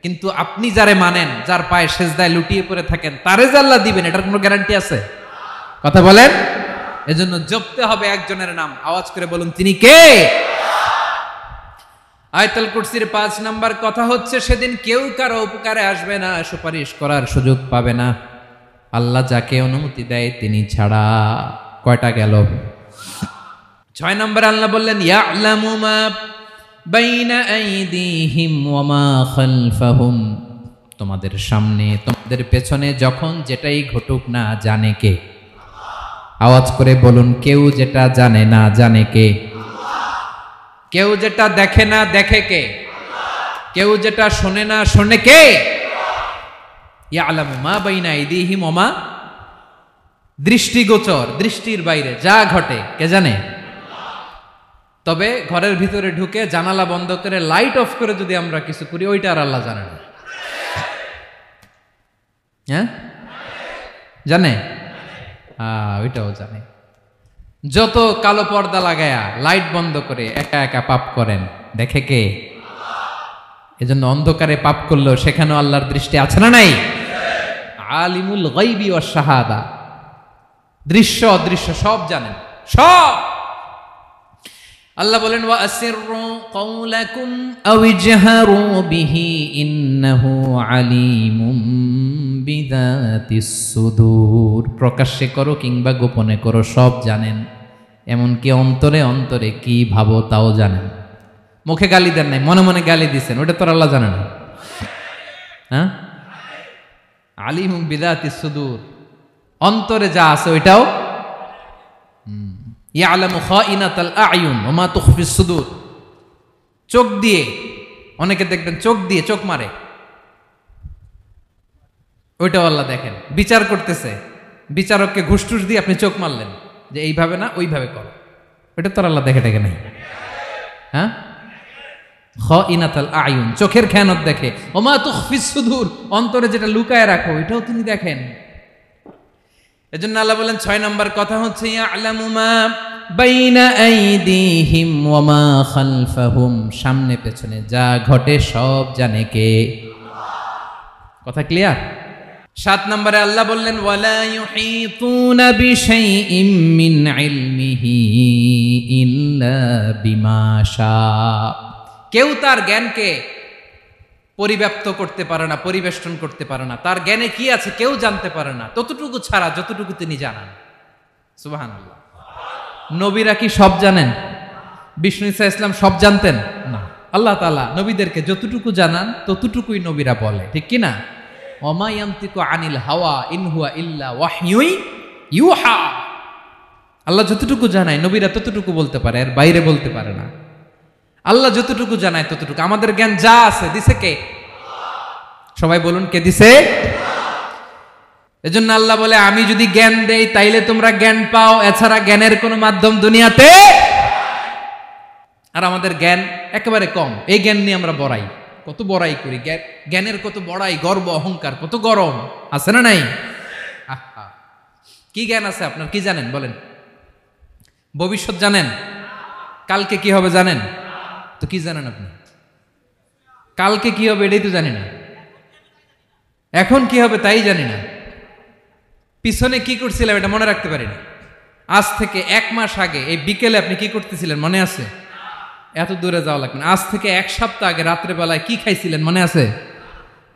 কিন্তু আপনি যারে মানেন, যার পায়ে সেজদায় লুটিয়ে পড়ে থাকেন, তারে যে আল্লাহ দিবেন, এটার কোনো গ্যারান্টি আছে? কথা বলেন। এজন্য জপতে হবে একজনের নাম, আওয়াজ করে বলুন তিনি কে? আয়াতুল কুরসির 5 নাম্বার কথা হচ্ছে সেদিন কেউ কারো উপকারে আসবে না, সুপারিশ করার সুযোগ পাবে না, আল্লাহ যাকে অনুমতি দেয় তিনি ছাড়া। কয়টা গেল? 6 নাম্বার আল্লাহ বললেন ইয়ালামু মা বাইনা আইদিহিম ওয়া মা খালফাহুম, তোমাদের সামনে তোমাদের পেছনে যখন যেটাই ঘটুক না জানে কে? আওয়াজ করে বলুন, কেউ যেটা জানে না জানে কে? কেউ যেটা দেখে না দেখে কে? কেউ যেটা শোনে না, শোনে কে? ইয়ালামু মা বাইনা আইদিহিম ওয়া মা, দৃষ্টিগোচর, দৃষ্টির বাইরে যা ঘটে কে জানে? তবে ঘরের ভিতরে ঢুকে জানালা বন্ধ করে লাইট অফ করে যদি আমরা কিছু করি, ওইটা আর আল্লাহ জানে না। হ্যাঁ, জানে? ওইটাও জানে। যত কালো পর্দা লাগায়া লাইট বন্ধ করে একা একা পাপ করেন, দেখে কে? এজন্য অন্ধকারে পাপ করলেও সেখানেও আল্লাহর দৃষ্টি আছে না নাই? আলিমুল গায়বি ওয়াশ শাহাদা, দৃশ্য অদৃশ্য সব জানেন, সব। আল্লাহ বলেন ওয়া আসিররু কাওলাকুম আও ইজহারু বিহি ইন্নাহু আলিমুম বিযাতিস সুদূর। প্রকাশ্যে করো কিংবা গোপনে করো, সব জানেন। এমনকি অন্তরে অন্তরে কি ভাবো তাও জানেন। মুখে গালি দেন নাই, মনে মনে গালি দিছেন, ওটা তো আল্লাহ জানে না? হ্যাঁ, আলিমুম বিযাতিস সুদূর, অন্তরে যা আছে ওইটাও। ইয়ালামু খাইনাতাল আয়ুন ওয়া মা তুখফিস সুদূর। চোখ দিয়ে, অনেকে দেখবেন চোখ দিয়ে চোখ মারে, ওইটাও আল্লাহ দেখেন। বিচার করতেছে, বিচারককে ঘুষ টুস দিয়ে আপনি চোখ মারলেন যে এইভাবে না ওইভাবে করো, ওইটা তো আল্লাহ দেখে দেখে নাই? হ্যাঁ, খাইনাতাল আয়ুন, চোখের খেয়ানত দেখে। ওয়া মা তুখফিস সুদূর, অন্তরে যেটা লুকায় রাখো ওইটাও তিনি দেখেন। এজন্য আল্লাহ বলেন 6 নম্বর কথা হচ্ছে ইয়ালামু মা বাইনা আইদিহিম ওয়া মা খালফাহুম, সামনে পেছনে যা ঘটে সব জানে কে? কথা ক্লিয়ার? 7 নম্বরে আল্লাহ বললেন ওয়ালা ইউহিতুনা বিশাইইম মিন ইলমিহি ইল্লা বিমা শা। কেউ তার জ্ঞানকে পরিব্যাপ্ত করতে পারে না, পরিবেষ্টন করতে পারে না। তার জ্ঞানে কি আছে কেউ জানতে পারে না, ততটুকু ছাড়া যতটুকু তিনি জানান। সুবহানাল্লাহ। নবীরা কি সব জানেন? বিষ্ণু ঈসা ইসলাম সব জানতেন না। আল্লাহ তাআলা নবীদেরকে যতটুকু জানান ততটুকুই নবীরা বলে, ঠিক কি না? ওয়া মা ইয়ানতিকু আনিল হাওয়া ইন হুয়া ইল্লা ওয়াহয়ুন ইউহা। আল্লাহ যতটুকু জানায় নবীরা ততটুকু বলতে পারে, এর বাইরে বলতে পারে না। আল্লাহ যতটুকু জানায় ততটুকু। আমাদের জ্ঞান যা আছে দিছে কে? সবাই বলুন, কে দিছে? এজন্য আল্লাহ বলে আমি যদি জ্ঞান দেই তাইলে তোমরা জ্ঞান পাও, এছাড়া জ্ঞানের কোনো মাধ্যম দুনিয়াতে। আর আমাদের জ্ঞান একেবারে কম, এই জ্ঞান নিয়ে আমরা বড়াই, কত বড়াই করি, জ্ঞানের কত বড়াই, গর্ব অহংকার, কত গরম আছে না নাই? আহা, কি জ্ঞান আছে আপনার? কি জানেন বলেন? ভবিষ্যৎ জানেন? কালকে কি হবে জানেন? তো কি জানেন আপনি? কালকে কি হবে এটাই তো জানি না, এখন কি হবে তাই জানি না, পিছনে কি করছিলাম এটা মনে রাখতে পারি না। আজ থেকে 1 মাস আগে এই বিকেলে আপনি কি করতেছিলেন মনে আছে? এত দূরে যাওয়া লাগবে না। আজ থেকে 1 সপ্তাহ আগে রাত্রে বেলায় কি খাইছিলেন মনে আছে?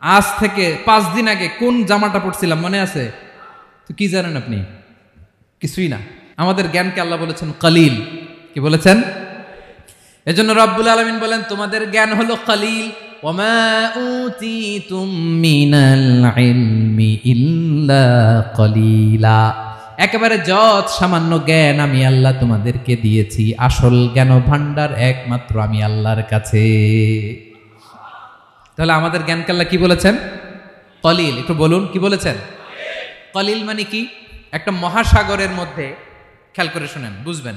আজ থেকে 5 দিন আগে কোন জামাটা পরছিলাম মনে আছে? তো কি জানেন আপনি? কিছুই না। আমাদের জ্ঞানকে আল্লাহ বলেছেন কলিল। কি বলেছেন? এজন্য রব্বুল আলামিন বলেন তোমাদের জ্ঞান হলো কলিল। ওয়ামা উতিতুম মিনাল ইলমি ইল্লা কলিলা। একেবারে যত সামান্য জ্ঞান আমি আল্লাহ তোমাদেরকে দিয়েছি, আসল জ্ঞান ভান্ডার একমাত্র আমি আল্লাহর কাছে। তাহলে আমাদের জ্ঞানকে আল্লাহ কি বলেছেন? কলিল। একটু বলুন কি বলেছেন? কলিল মানে কি? একটা মহাসাগরের মধ্যে, খেয়াল করে শুনেন বুঝবেন,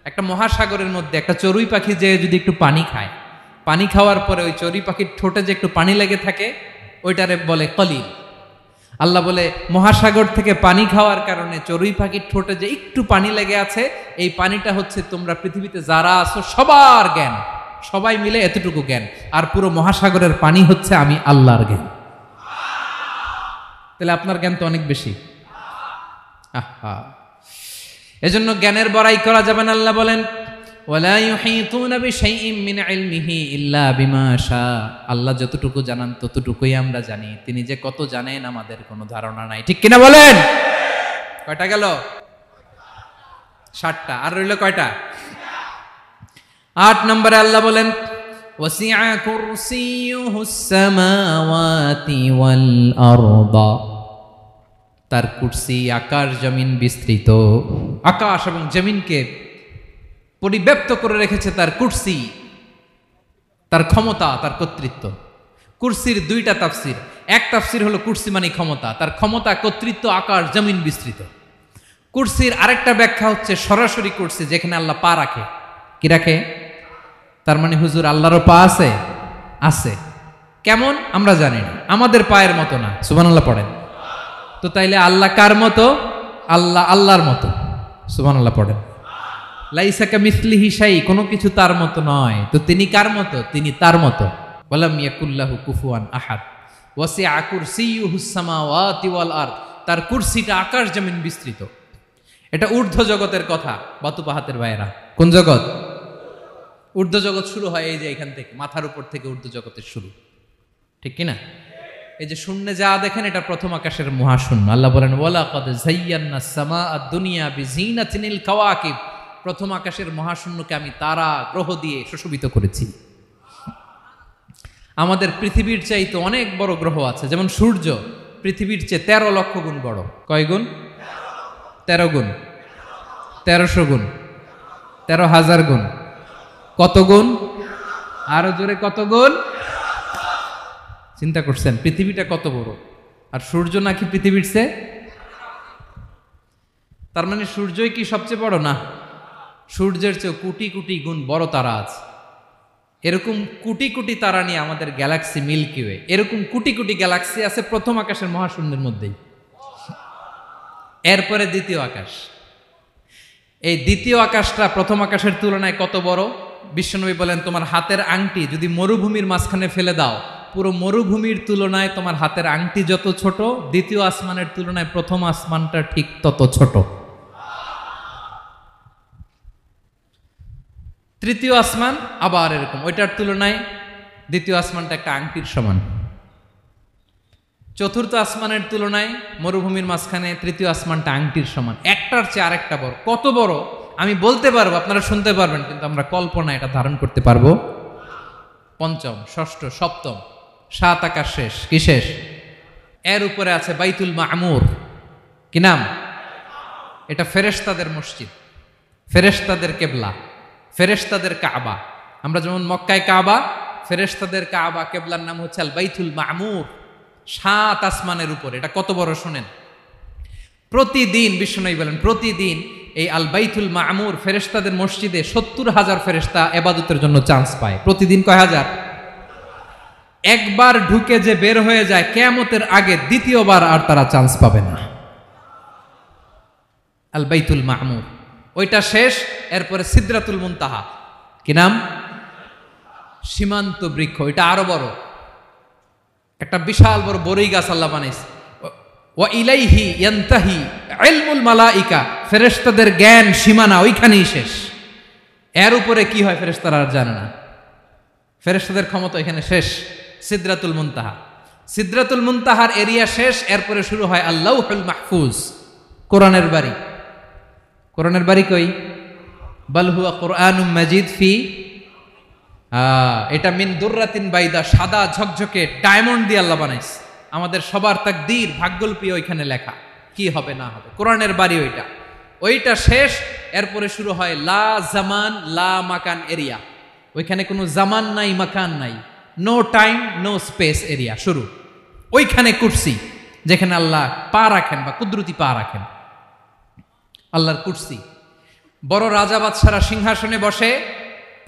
একটা মহাসাগরের মধ্যে একটা চড়ুই পাখি যে যদি একটু পানি খায়, পানি খাওয়ার পরে ওই চড়ুই পাখির ঠোঁটে যে একটু পানি লেগে থাকে ওইটারে বলে কলিল। আল্লাহ বলে মহাসাগর থেকে পানি খাওয়ার কারণে চড়ুই পাখির ঠোঁটে যে একটু পানি লেগে আছে, এই পানিটা হচ্ছে তোমরা পৃথিবীতে যারা আছো সবার জ্ঞান, সবাই মিলে এতটুকু জ্ঞান, আর পুরো মহাসাগরের পানি হচ্ছে আমি আল্লাহর জ্ঞান। তাহলে আপনার জ্ঞান তো অনেক বেশি। আহা, এজন্য জ্ঞানের বড়াই করা যাবে না। আল্লাহ বলেন ওয়ালা ইউহিতুনা বিশাইইম মিন ইলমিহি ইল্লা বিমা শা। আল্লাহ যতটুকু জানান ততটুকুই আমরা জানি, তিনি যে কত জানেন আমাদের কোনো ধারণা নাই, ঠিক কিনা বলেন? কয়টা গেল? 7টা। আর রইল কয়টা? 8 নম্বরে আল্লাহ বলেন ওয়াসিআ কুরসিয়ুহুস সামাওয়াতি ওয়াল আরদা। তার কুরসি আকাশ জমিন বিস্তৃত, আকাশ এবং জমিনকে পরিব্যাপ্ত করে রেখেছে তার কুরসি, তার ক্ষমতা, তার কর্তৃত্ব। কুরসির দুইটা তাফসির। এক তাফসির হলো কুরসি মানে ক্ষমতা, তার ক্ষমতা, কর্তৃত্ব, আকাশ জমিন বিস্তৃত। কুরসির আরেকটা ব্যাখ্যা হচ্ছে সরাসরি কুরসি, যেখানে আল্লাহ পা রাখে। কি রাখে? তার মানে হুজুর আল্লাহরও পা আছে? আছে। কেমন আমরা জানি না, আমাদের পায়ের মতো না। সুবহানাল্লাহ পড়েন। তো তাইলে আল্লাহ কার মতো? আল্লাহ আল্লাহর মতো। সুবহানাল্লাহ পড়েন। লাইসা কামিসলিহি শাই, কোনো কিছু তার মতো নয়। তো তিনি কার মতো? তিনি তার মতো। ওয়ালাম ইয়াকুল্লাহু কুফুয়ান আহাদ ওয়াসিআ কুরসিয়ুহুস সামাওয়াতি ওয়াল আরদ, তার কুরসিটা আকাশ জমিন বিস্তৃত। এটা ঊর্ধ্ব জগতের কথা বাতুপাহাতের ভাইয়েরা। কোন জগৎ? ঊর্ধ্ব জগৎ শুরু হয় এই যে এখান থেকে, মাথার উপর থেকে ঊর্ধ্ব জগতের শুরু, ঠিক কিনা? এই যে শূন্যে যা দেখেন এটা প্রথম আকাশের মহাশূন্য। আল্লাহ বলেন ওয়ালাকাদ যায়্যানাস সামাআদ দুনিয়া বিজিনাতিনিল কাওয়াকিব, প্রথম আকাশের মহাশূন্যকে আমি তারা গ্রহ দিয়ে সুশোভিত করেছি। আমাদের পৃথিবীর চাইতে অনেক বড় গ্রহ আছে, যেমন সূর্য পৃথিবীর চেয়ে 13 লক্ষ গুণ বড়। কয় গুণ? 13 গুণ, 1300 গুণ, 13,000 গুণ। কত গুণ? আরো জোরে কত গুণ? চিন্তা করছেন পৃথিবীটা কত বড়, আর সূর্য নাকি পৃথিবীর চেয়ে? তার মানে সূর্যই কি সবচেয়ে বড়? না, সূর্যের চেয়ে কোটি কোটি গুণ বড় তারা আছে। এরকম কোটি কোটি তারা নিয়ে আমাদের গ্যালাক্সি মিল্কি ওয়ে, এরকম কোটি কোটি গ্যালাক্সি আছে প্রথম আকাশের মহাশূন্যের মধ্যেই। এরপরে দ্বিতীয় আকাশ। এই দ্বিতীয় আকাশটা প্রথম আকাশের তুলনায় কত বড়? বিশ্বনবী বলেন তোমার হাতের আংটি যদি মরুভূমির মাঝখানে ফেলে দাও, পুরো মরুভূমির তুলনায় তোমার হাতের আংটি যত ছোট, দ্বিতীয় আসমানের তুলনায় প্রথম আসমানটা ঠিক তত ছোট। তৃতীয় আসমান আবার এরকম, ওইটার তুলনায় দ্বিতীয় আসমানটা একটা আংটির সমান। চতুর্থ আসমানের তুলনায় মরুভূমির মাঝখানে তৃতীয় আসমানটা আংটির সমান। একটার চেয়ে আরেকটা বড়। কত বড় আমি বলতে পারবো, আপনারা শুনতে পারবেন, কিন্তু আমরা কল্পনা এটা ধারণ করতে পারবো? পঞ্চম, ষষ্ঠ, সপ্তম, 7 আকাশ শেষ। কি শেষ? এর উপরে আছে বাইতুল মামুর। কি নাম? এটা ফেরেশতাদের মসজিদ, ফেরেশতাদের কেবলা, ফেরেশতাদের কাবা। আমরা যেমন মক্কায় কাবা, ফেরেশতাদের কাবা কেবলার নাম হচ্ছে আল বাইতুল মামুর। 7 আসমানের উপরে। এটা কত বড় শোনেন। প্রতিদিন বিশ্বনবী বলেন প্রতিদিন এই আল বাইতুল মামুর ফেরেশতাদের মসজিদে 70,000 ফেরেশতা ইবাদতের জন্য চান্স পায়। প্রতিদিন কয় হাজার? একবার ঢুকে যে বের হয়ে যায় কিয়ামতের আগে দ্বিতীয়বার আর তারা চান্স পাবে না। আল বাইতুল মামুর ওইটা শেষ। এরপরে সিদরাতুল মুনতাহা। কি নাম? সীমান্ত বৃক্ষ। এটা আরো বড়, একটা বিশাল বড় বড়ই গাছ আল্লাহ বানাইছে। ওয়া ইলাইহি ইয়ানতাহি ইলমুল মালাইকা, ফেরেশতাদের জ্ঞান সীমানা ওইখানেই শেষ। এর উপরে কি হয় ফেরেশতারা আর জানে না। ফেরেশতাদের ক্ষমতা এখানে শেষ। সিদরাতুল মুনতাহা, সিদরাতুল মুনতাহার এরিয়া শেষ। এরপরে শুরু হয় আল্লাহুল মাহফুজ, কোরআনের বাড়ি। কোরআনের বাড়ি কই? বাল হুয়া কুরআনুম মাজিদ ফি, এটা মিন দুররাতিন বাইদা, সাদা ঝকঝকে ডায়মন্ড দিয়ে আল্লাহ বানাইছে। আমাদের সবার তাকদীর ভাগ্যলিপি ওইখানে লেখা, কি হবে না হবে। কোরআনের বাড়ি ওইটা, ওইটা শেষ। এরপরে শুরু হয় লা জামান লা মাকান এরিয়া। ওইখানে কোনো জামান নাই, মাকান নাই, no time no space area শুরু। ওইখানে কুরসি, যেখানে আল্লাহ পা রাখেন বা কুদরতি পা রাখেন, আল্লাহর কুরসি। বড় রাজা বাদশারা সিংহাসনে বসে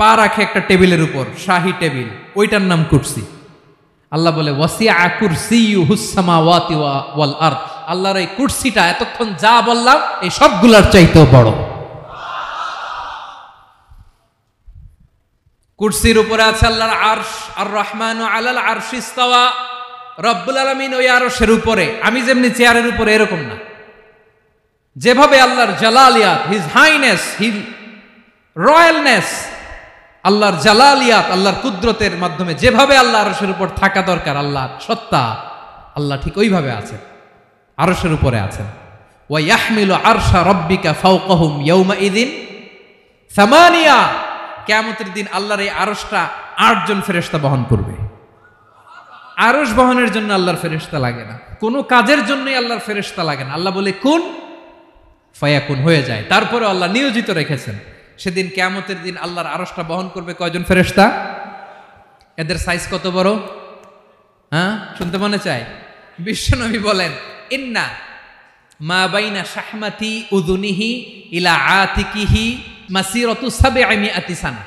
পা রাখে একটা টেবিলের উপর, শাহী টেবিল, ওইটার নাম কুরসি। আল্লাহ বলে ওয়াসিআ কুরসিয়ুহুস সামাওয়াতি ওয়াল আরদ, আল্লাহর এই কুরসিটা এতক্ষণ যা বললাম এই সবগুলার চাইতেও বড়। কুরসির উপরে আছে আল্লাহর আরশ। আর রহমানু আলাল আরশি ইস্তাওয়া, রব্বুল আলামিন ওই আরশের উপরে। আমি যেমনি চেয়ারের উপরে এরকম না, যেভাবে আল্লাহর জালালিয়াত, হিজ হাইনেস, হিজ রয়্যালনেস, আল্লাহর জালালিয়াত, আল্লাহর কুদরতের মাধ্যমে যেভাবে আল্লাহ আরশের উপর থাকা দরকার, আল্লাহর সত্তা, আল্লাহ ঠিক ওইভাবে আছেন, আরশের উপরে আছেন। ওয়া ইয়াহমিলু আরশা রাব্বিকা ফাওকাহুম ইয়াওমাইযিন সামানিয়া, কিয়ামতের দিন আল্লাহর এই আরশটা 8 জন ফেরেশতা বহন করবে। আরশ বহনের জন্য আল্লাহর ফেরেশতা লাগে না, কোনো কাজের জন্যই আল্লাহর ফেরেশতা লাগে না। আল্লাহ বলে কুন ফায়াকুন, হয়ে যায়। তারপরে আল্লাহ নিয়োজিত রেখেছেন। সেদিন কিয়ামতের দিন আল্লাহর আরশটা বহন করবে কয়জন ফেরেশতা? এদের সাইজ কত বড়? হ্যাঁ, শুনতে মনে চায়? বিশ্বনবী বলেন, ইন্না মা বাইনা শাহমাতি উযুনিহি ইলা আতিকিহি মাসিরাতু 700 সানা।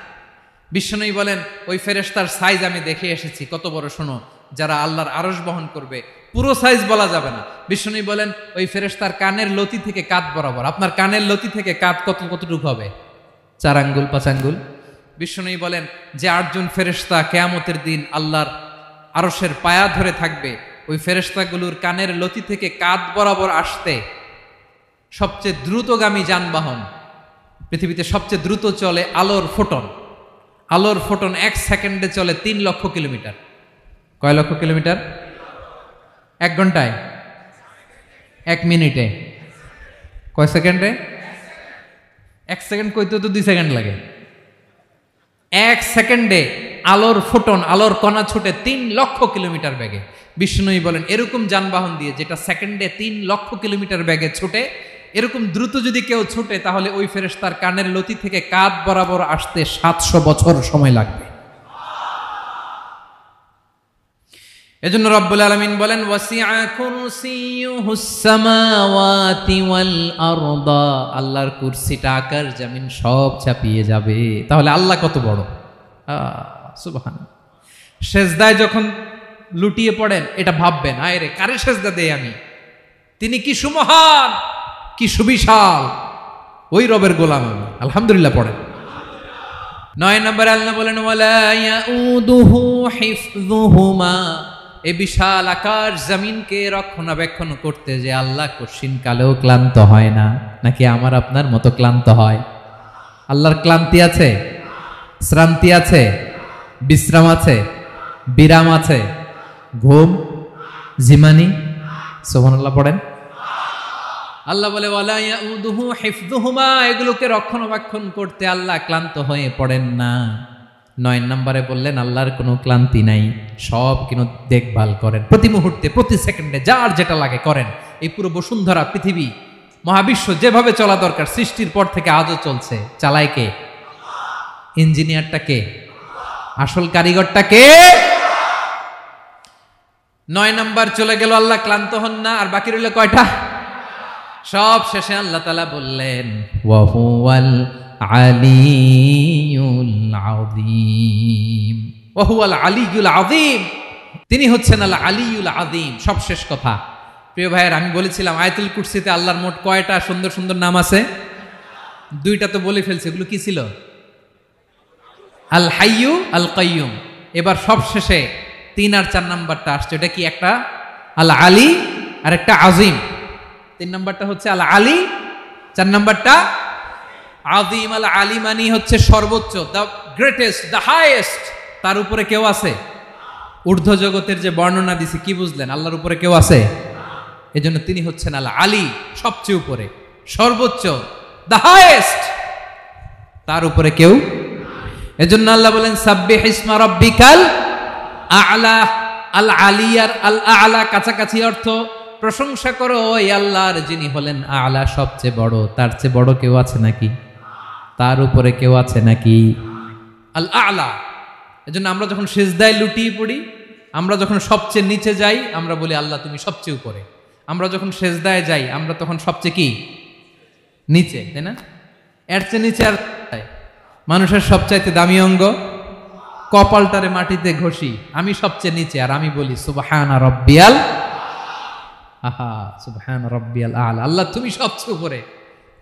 বিশ্বনবী বলেন, ওই ফেরেশতার সাইজ আমি দেখে এসেছি কত বড়, শোনো, যারা আল্লাহর আরশ বহন করবে, পুরো সাইজ বলা যাবে না। বিশ্বনবী বলেন, ওই ফেরেশতার কানের লতি থেকে কাঁধ বরাবর। আপনার কানের লতি থেকে কাঁধ কতটুকু হবে? 4 আঙ্গুল 5 আঙ্গুল। বিশ্বনবী বলেন, যে 8 জন ফেরেশতা কিয়ামতের দিন আল্লাহর আরশের পায়া ধরে থাকবে, ওই ফেরেশতাগুলোর কানের লতি থেকে কাঁধ বরাবর আসতে সবচেয়ে দ্রুতগামী যানবাহন, পৃথিবীতে সবচেয়ে দ্রুত চলে আলোর ফোটন। আলোর ফোটন 1 সেকেন্ডে চলে 3 লক্ষ কিলোমিটার। কয় লক্ষ কিলোমিটার? 1 ঘন্টায়? 1 মিনিটে? কয় সেকেন্ডে? 1 সেকেন্ড কইতে তো 2 সেকেন্ড লাগে। 1 সেকেন্ডে আলোর ফোটন, আলোর কণা ছুটে 3 লক্ষ কিলোমিটার বেগে। বিষ্ণুই বলেন, এরকম যানবাহন দিয়ে যেটা সেকেন্ডে 3 লক্ষ কিলোমিটার বেগে ছুটে, এরকম দ্রুত যদি কেউ ছুটে, তাহলে ওই ফেরেশতার কানের লতি থেকে কাঁধ বরাবর আসতে 700 বছর সময় লাগবে। এজন্য রব্বুল আলামিন বলেন, ওয়াসিআ কুরসিয়ুহুস সামাওয়াতি ওয়াল আরদা, আল্লাহর কুরসিটা আকাশ জমিন সব চাপিয়ে যাবে। তাহলে আল্লাহ কত বড়! সুবহানাল্লাহ। সেজদায় যখন লুটিয়ে পড়েন, এটা ভাববেন, আয় রে, কারে সেজদা দেই আমি? তিনি কি সুমহান, কি সুবিশাল, ওই রবের গোলাম আমি। আলহামদুলিল্লাহ পড়েন। 9 নম্বরে আল্লাহ বলেন, ওয়ালা ইয়াউদুহু হিফযুহুমা, এই বিশাল আকাশ জমিনকে রক্ষণাবেক্ষণ করতে যে আল্লাহ কঠিন কালেও ক্লান্ত হয় না। নাকি আমার আপনার মতো ক্লান্ত হয়? আল্লাহর ক্লান্তি আছে? শ্রান্তি আছে? বিশ্রাম আছে? বিরাম আছে? ঘুম, জিমানি? সুবহানাল্লাহ পড়েন। আল্লাহ বলে, ওয়ালা ইয়াউদুহু হিফযুহুমা, এগুলোকে রক্ষণাবেক্ষণ করতে আল্লাহ ক্লান্ত হয়ে পড়েন না। 9 নম্বরে বললেন, আল্লাহর কোনো ক্লান্তি নাই, সব কিন্তু দেখভাল করেন, প্রতি মুহূর্তে প্রতি সেকেন্ডে যার যেটা লাগে করেন। এই পুরো বসুন্ধরা, পৃথিবী, মহাবিশ্ব যেভাবে চলা দরকার সৃষ্টির পর থেকে আজও চলছে। চালায় কে? ইঞ্জিনিয়ারটা কে? আসল কারিগরটা কে? 9 নম্বর চলে গেল, আল্লাহ ক্লান্ত হন না। আর বাকি রইল কয়টা? সব শেষে আল্লাহ তাআলা বললেন, ওয়া হুয়াল আলিয়ুল আযীম, ওয়া হুয়াল আলিয়ুল আযীম, তিনি হচ্ছেন আল আলিয়ুল আযীম। সব শেষ কথা। প্রিয় ভাইয়ের, আমি বলেছিলাম আয়াতুল কুরসিতে আল্লাহর মোট কয়টা সুন্দর সুন্দর নাম আছে? 2টা তো বলে ফেলছে। এগুলো কি ছিল? আল হাইয়ু, আল কাইয়ুম। এবার সব শেষে 3 আর 4 নাম্বারটা আসছে। এটা কি? একটা আল আলী আর একটা আযীম। 3 নাম্বারটা হচ্ছে আল আলী, 4 নাম্বারটা আযীম। আল আলী মানে হচ্ছে সর্বোচ্চ, দ্য গ্রেটেস্ট, দ্য হাইয়েস্ট। তার উপরে কেউ আছে? ঊর্ধ্ব জগতের যে বর্ণনা দিছি, কি বুঝলেন? আল্লাহর উপরে কেউ আছে? এজন্য তিনি হচ্ছেন আল আলী, সবচেয়ে উপরে, সর্বোচ্চ, দ্য হাইয়েস্ট। তার উপরে কেউ। এজন্য আল্লাহ বলেন, সাব্বিহ ইসমা রাব্বিকাল আ'লা। আল আলিয়ার আল আ'লা কাছাকাছি অর্থ, প্রশংসা করো ওই আল্লাহর যিনি হলেন আ'লা, সবচেয়ে বড়। তার চেয়ে বড় কেউ আছে নাকি? তার উপরে কেউ আছে নাকি? আল আ'লা। এজন্য আমরা যখন সিজদায় লুটিয়ে পড়ি, আমরা যখন সবচেয়ে নিচে যাই, আমরা বলি আল্লাহ তুমি সবচেয়ে উপরে। আমরা যখন সিজদায় যাই, আমরা তখন সবচেয়ে কি? নিচে, তাই না? এর চেয়ে নিচে আর মানুষের সবচাইতে দামি অঙ্গ, কপালটারে মাটিতে ঘষি, আমি সবচেয়ে নিচে, আর আমি বলি সুবহানা রাব্বিয়াল, আহা সুবহানা রাব্বিয়াল আ'লা। আল্লাহ তুমি সবচেয়ে উপরে,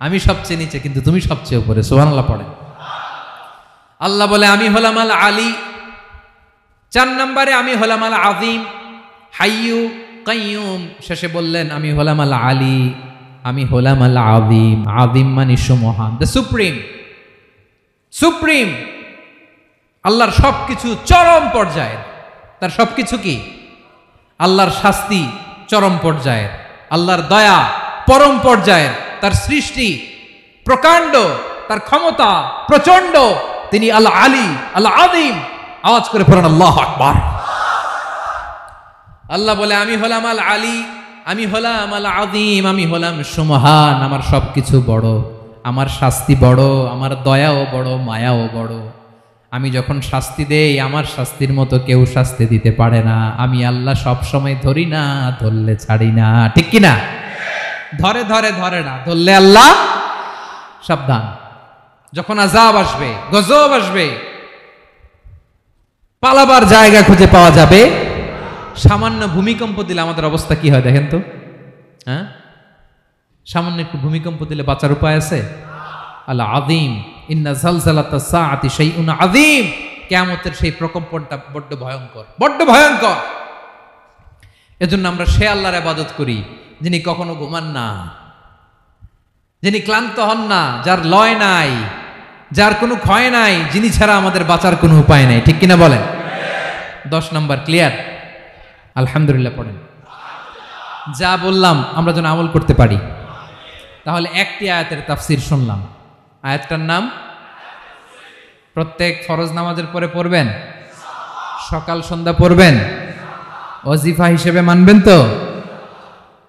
আমি সবচেয়ে নিচে, কিন্তু তুমি সবচেয়ে উপরে। সুবহানাল্লাহ পড়ে। আল্লাহ বলে, আমি হলাম আল আলী। 4 নম্বরে আমি হলাম আল আযীম, হাইয়ু কাইয়ুম। শেষে বললেন, আমি হলাম আল আলী, আমি হলাম আল আযীম। আযীম মানে সুমহান, দ্য সুপ্রিম। সুপ্রিম। আল্লাহর সবকিছু চরম পর্যায়ের। তার সবকিছু কি? আল্লাহর শাস্তি চরম পর্যায়ের, আল্লাহর দয়া পরম পর্যায়ের, তার সৃষ্টি প্রকাণ্ড, তার ক্ষমতা প্রচন্ড। তিনি আল আলী, আল আযীম। আওয়াজ করে পড়েন আল্লাহু আকবার। আল্লাহ বলে, আমি হলাম আল আলী, আমি হলাম আল আযীম, আমি হলাম সুমহান। আমার সবকিছু বড়, আমার শাস্তি বড়, আমার দয়াও বড়, মায়াও বড়। আমি যখন শাস্তি দেই আমার শাস্তির মতো কেউ শাস্তি দিতে পারে না। আমি আল্লাহ সব সময় ধরি না, ধরলে ছাড়ি না। ঠিক কি না? ধরে ধরে ধরে না, ধরলে আল্লাহ সাবধান। যখন আযাব আসবে, গজব আসবে, পালাবার জায়গা খুঁজে পাওয়া যাবে। সামান্য ভূমিকম্প দিলে আমাদের অবস্থা কি হয় দেখেন তো। হ্যাঁ, সামান্য একটু ভূমিকম্প দিলে বাঁচার উপায় আছে? আল আযীম ইন্না যালজালাতাস সাআতি শাইউন আযীম। কিয়ামতের সেই প্রকম্পনটা বড্ড ভয়ঙ্কর, বড্ড ভয়ঙ্কর। এজন্য আমরা সে আল্লাহর ইবাদত করি যিনি কখনো ঘুমান না, যিনি ক্লান্ত হন না, যার লয় নাই, যার কোনো ক্ষয় নাই, যিনি ছাড়া আমাদের বাঁচার কোনো উপায় নাই। ঠিক কিনা বলেন? 10 নম্বর ক্লিয়ার? আলহামদুলিল্লাহ পড়েন। যা বললাম আমরা যেন আমল করতে পারি। তাহলে একটি আয়াতের তাফসীর শুনলাম। আয়াতটার নাম প্রত্যেক ফরজ নামাজের পরে পড়বেন, সকাল সন্ধ্যা পড়বেন, ওয়াজিফা হিসেবে মানবেন তো?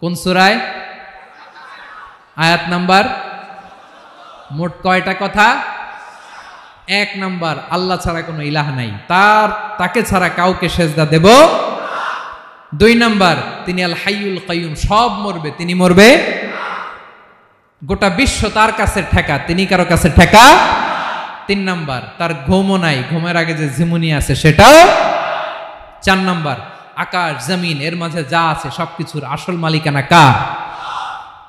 কোন সূরায়? আয়াত নাম্বার? মোট কয়টা কথা? 1 নাম্বার, আল্লাহ ছাড়া কোনো ইলাহ নাই, তাকে ছাড়া কাউকে সেজদা দেব। 2 নাম্বার, তিনি আল হাইয়ুল কাইয়ুম, সব মরবে, তিনি মরবে। গোটা বিশ্ব তার কাছে ঠেকা, তিনি কারো কাছে ঠেকা। 3 নাম্বার, তার ঘুমও নাই, ঘুমের আগে যে ঝিমুনি আছে সেটাও। 4 নাম্বার, আকাশ জমিন এর মাঝে যা আছে সবকিছুর আসল মালিকানা কার?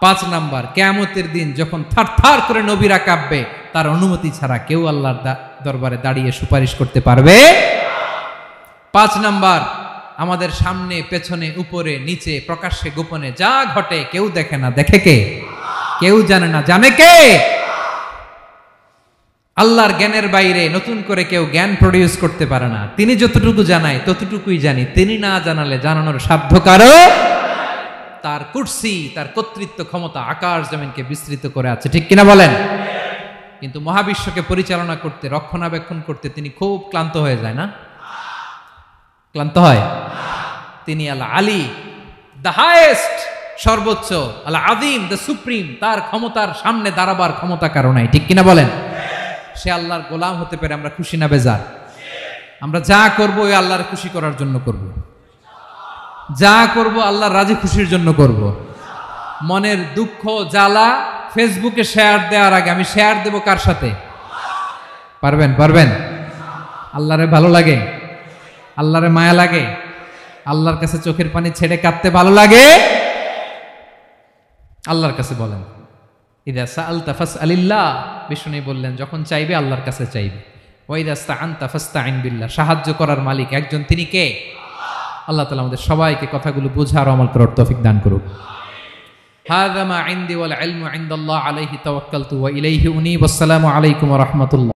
5 নাম্বার, কিয়ামতের দিন যখন থারথার করে নবীরা কাঁপবে, তার অনুমতি ছাড়া কেউ আল্লাহর দরবারে দাঁড়িয়ে সুপারিশ করতে পারবে। 5 নাম্বার, আমাদের সামনে পেছনে উপরে নিচে প্রকাশ্যে গোপনে যা ঘটে কেউ দেখে না, দেখে কে? কেউ জানে না, জানে কে? আল্লাহর জ্ঞানের বাইরে নতুন করে কেউ জ্ঞান প্রডিউস করতে পারে না। তিনি যতটুকু জানায় ততটুকুই জানি, তিনি না জানালে জানানোর সাধ্য কারো। তার কুরসি, তার কর্তৃত্ব ক্ষমতা আকাশ জমিনকে বিস্তৃত করে আছে। ঠিক কিনা বলেন? কিন্তু মহাবিশ্বকে পরিচালনা করতে, রক্ষণাবেক্ষণ করতে তিনি খুব ক্লান্ত হয়ে যায় না? ক্লান্ত হয়? তিনি আল আলী, দ্য হাইয়েস্ট, সর্বোচ্চ, আল আযীম, দ্য সুপ্রিম, তার ক্ষমতার সামনে দাঁড়াবার ক্ষমতা কারো নাই। ঠিক কিনা বলেন? সে আল্লাহর গোলাম হতে পেরে আমরা খুশি না বেজার? আমরা যা করব ওই আল্লাহর খুশি করার জন্য করব, যা করব আল্লাহর রাজি খুশির জন্য করব। মনের দুঃখ জ্বালা ফেসবুকে শেয়ার দেওয়ার আগে আমি শেয়ার দেব কার সাথে? পারবেন? পারবেন? আল্লাহরে ভালো লাগে? আল্লাহরে মায়া লাগে? আল্লাহর কাছে চোখের পানি ছেড়ে কাঁদতে ভালো লাগে? আল্লাহর কাছে বলেন, ইদা সাআলতা ফাসআলিল্লাহ। বিষ্ণু বললেন যখন চাইবে আল্লাহর কাছে চাইবে। ওয়া ইদা ইসতাআনতা ফাসতাইন বিল্লাহ। সাহায্য করার মালিক একজন, তিনি কে? আল্লাহ তাআলা আমাদের সবাইকে কথাগুলো বোঝার আমল করার তৌফিক দান করুক। হাযা মা ইনদি ওয়াল ইলমু ইনদাল্লাহ আলাইহি তাওয়াক্কালতু ওয়া ইলাইহি উনীব। আসসালামু আলাইকুম ওয়া রাহমাতুল্লাহ।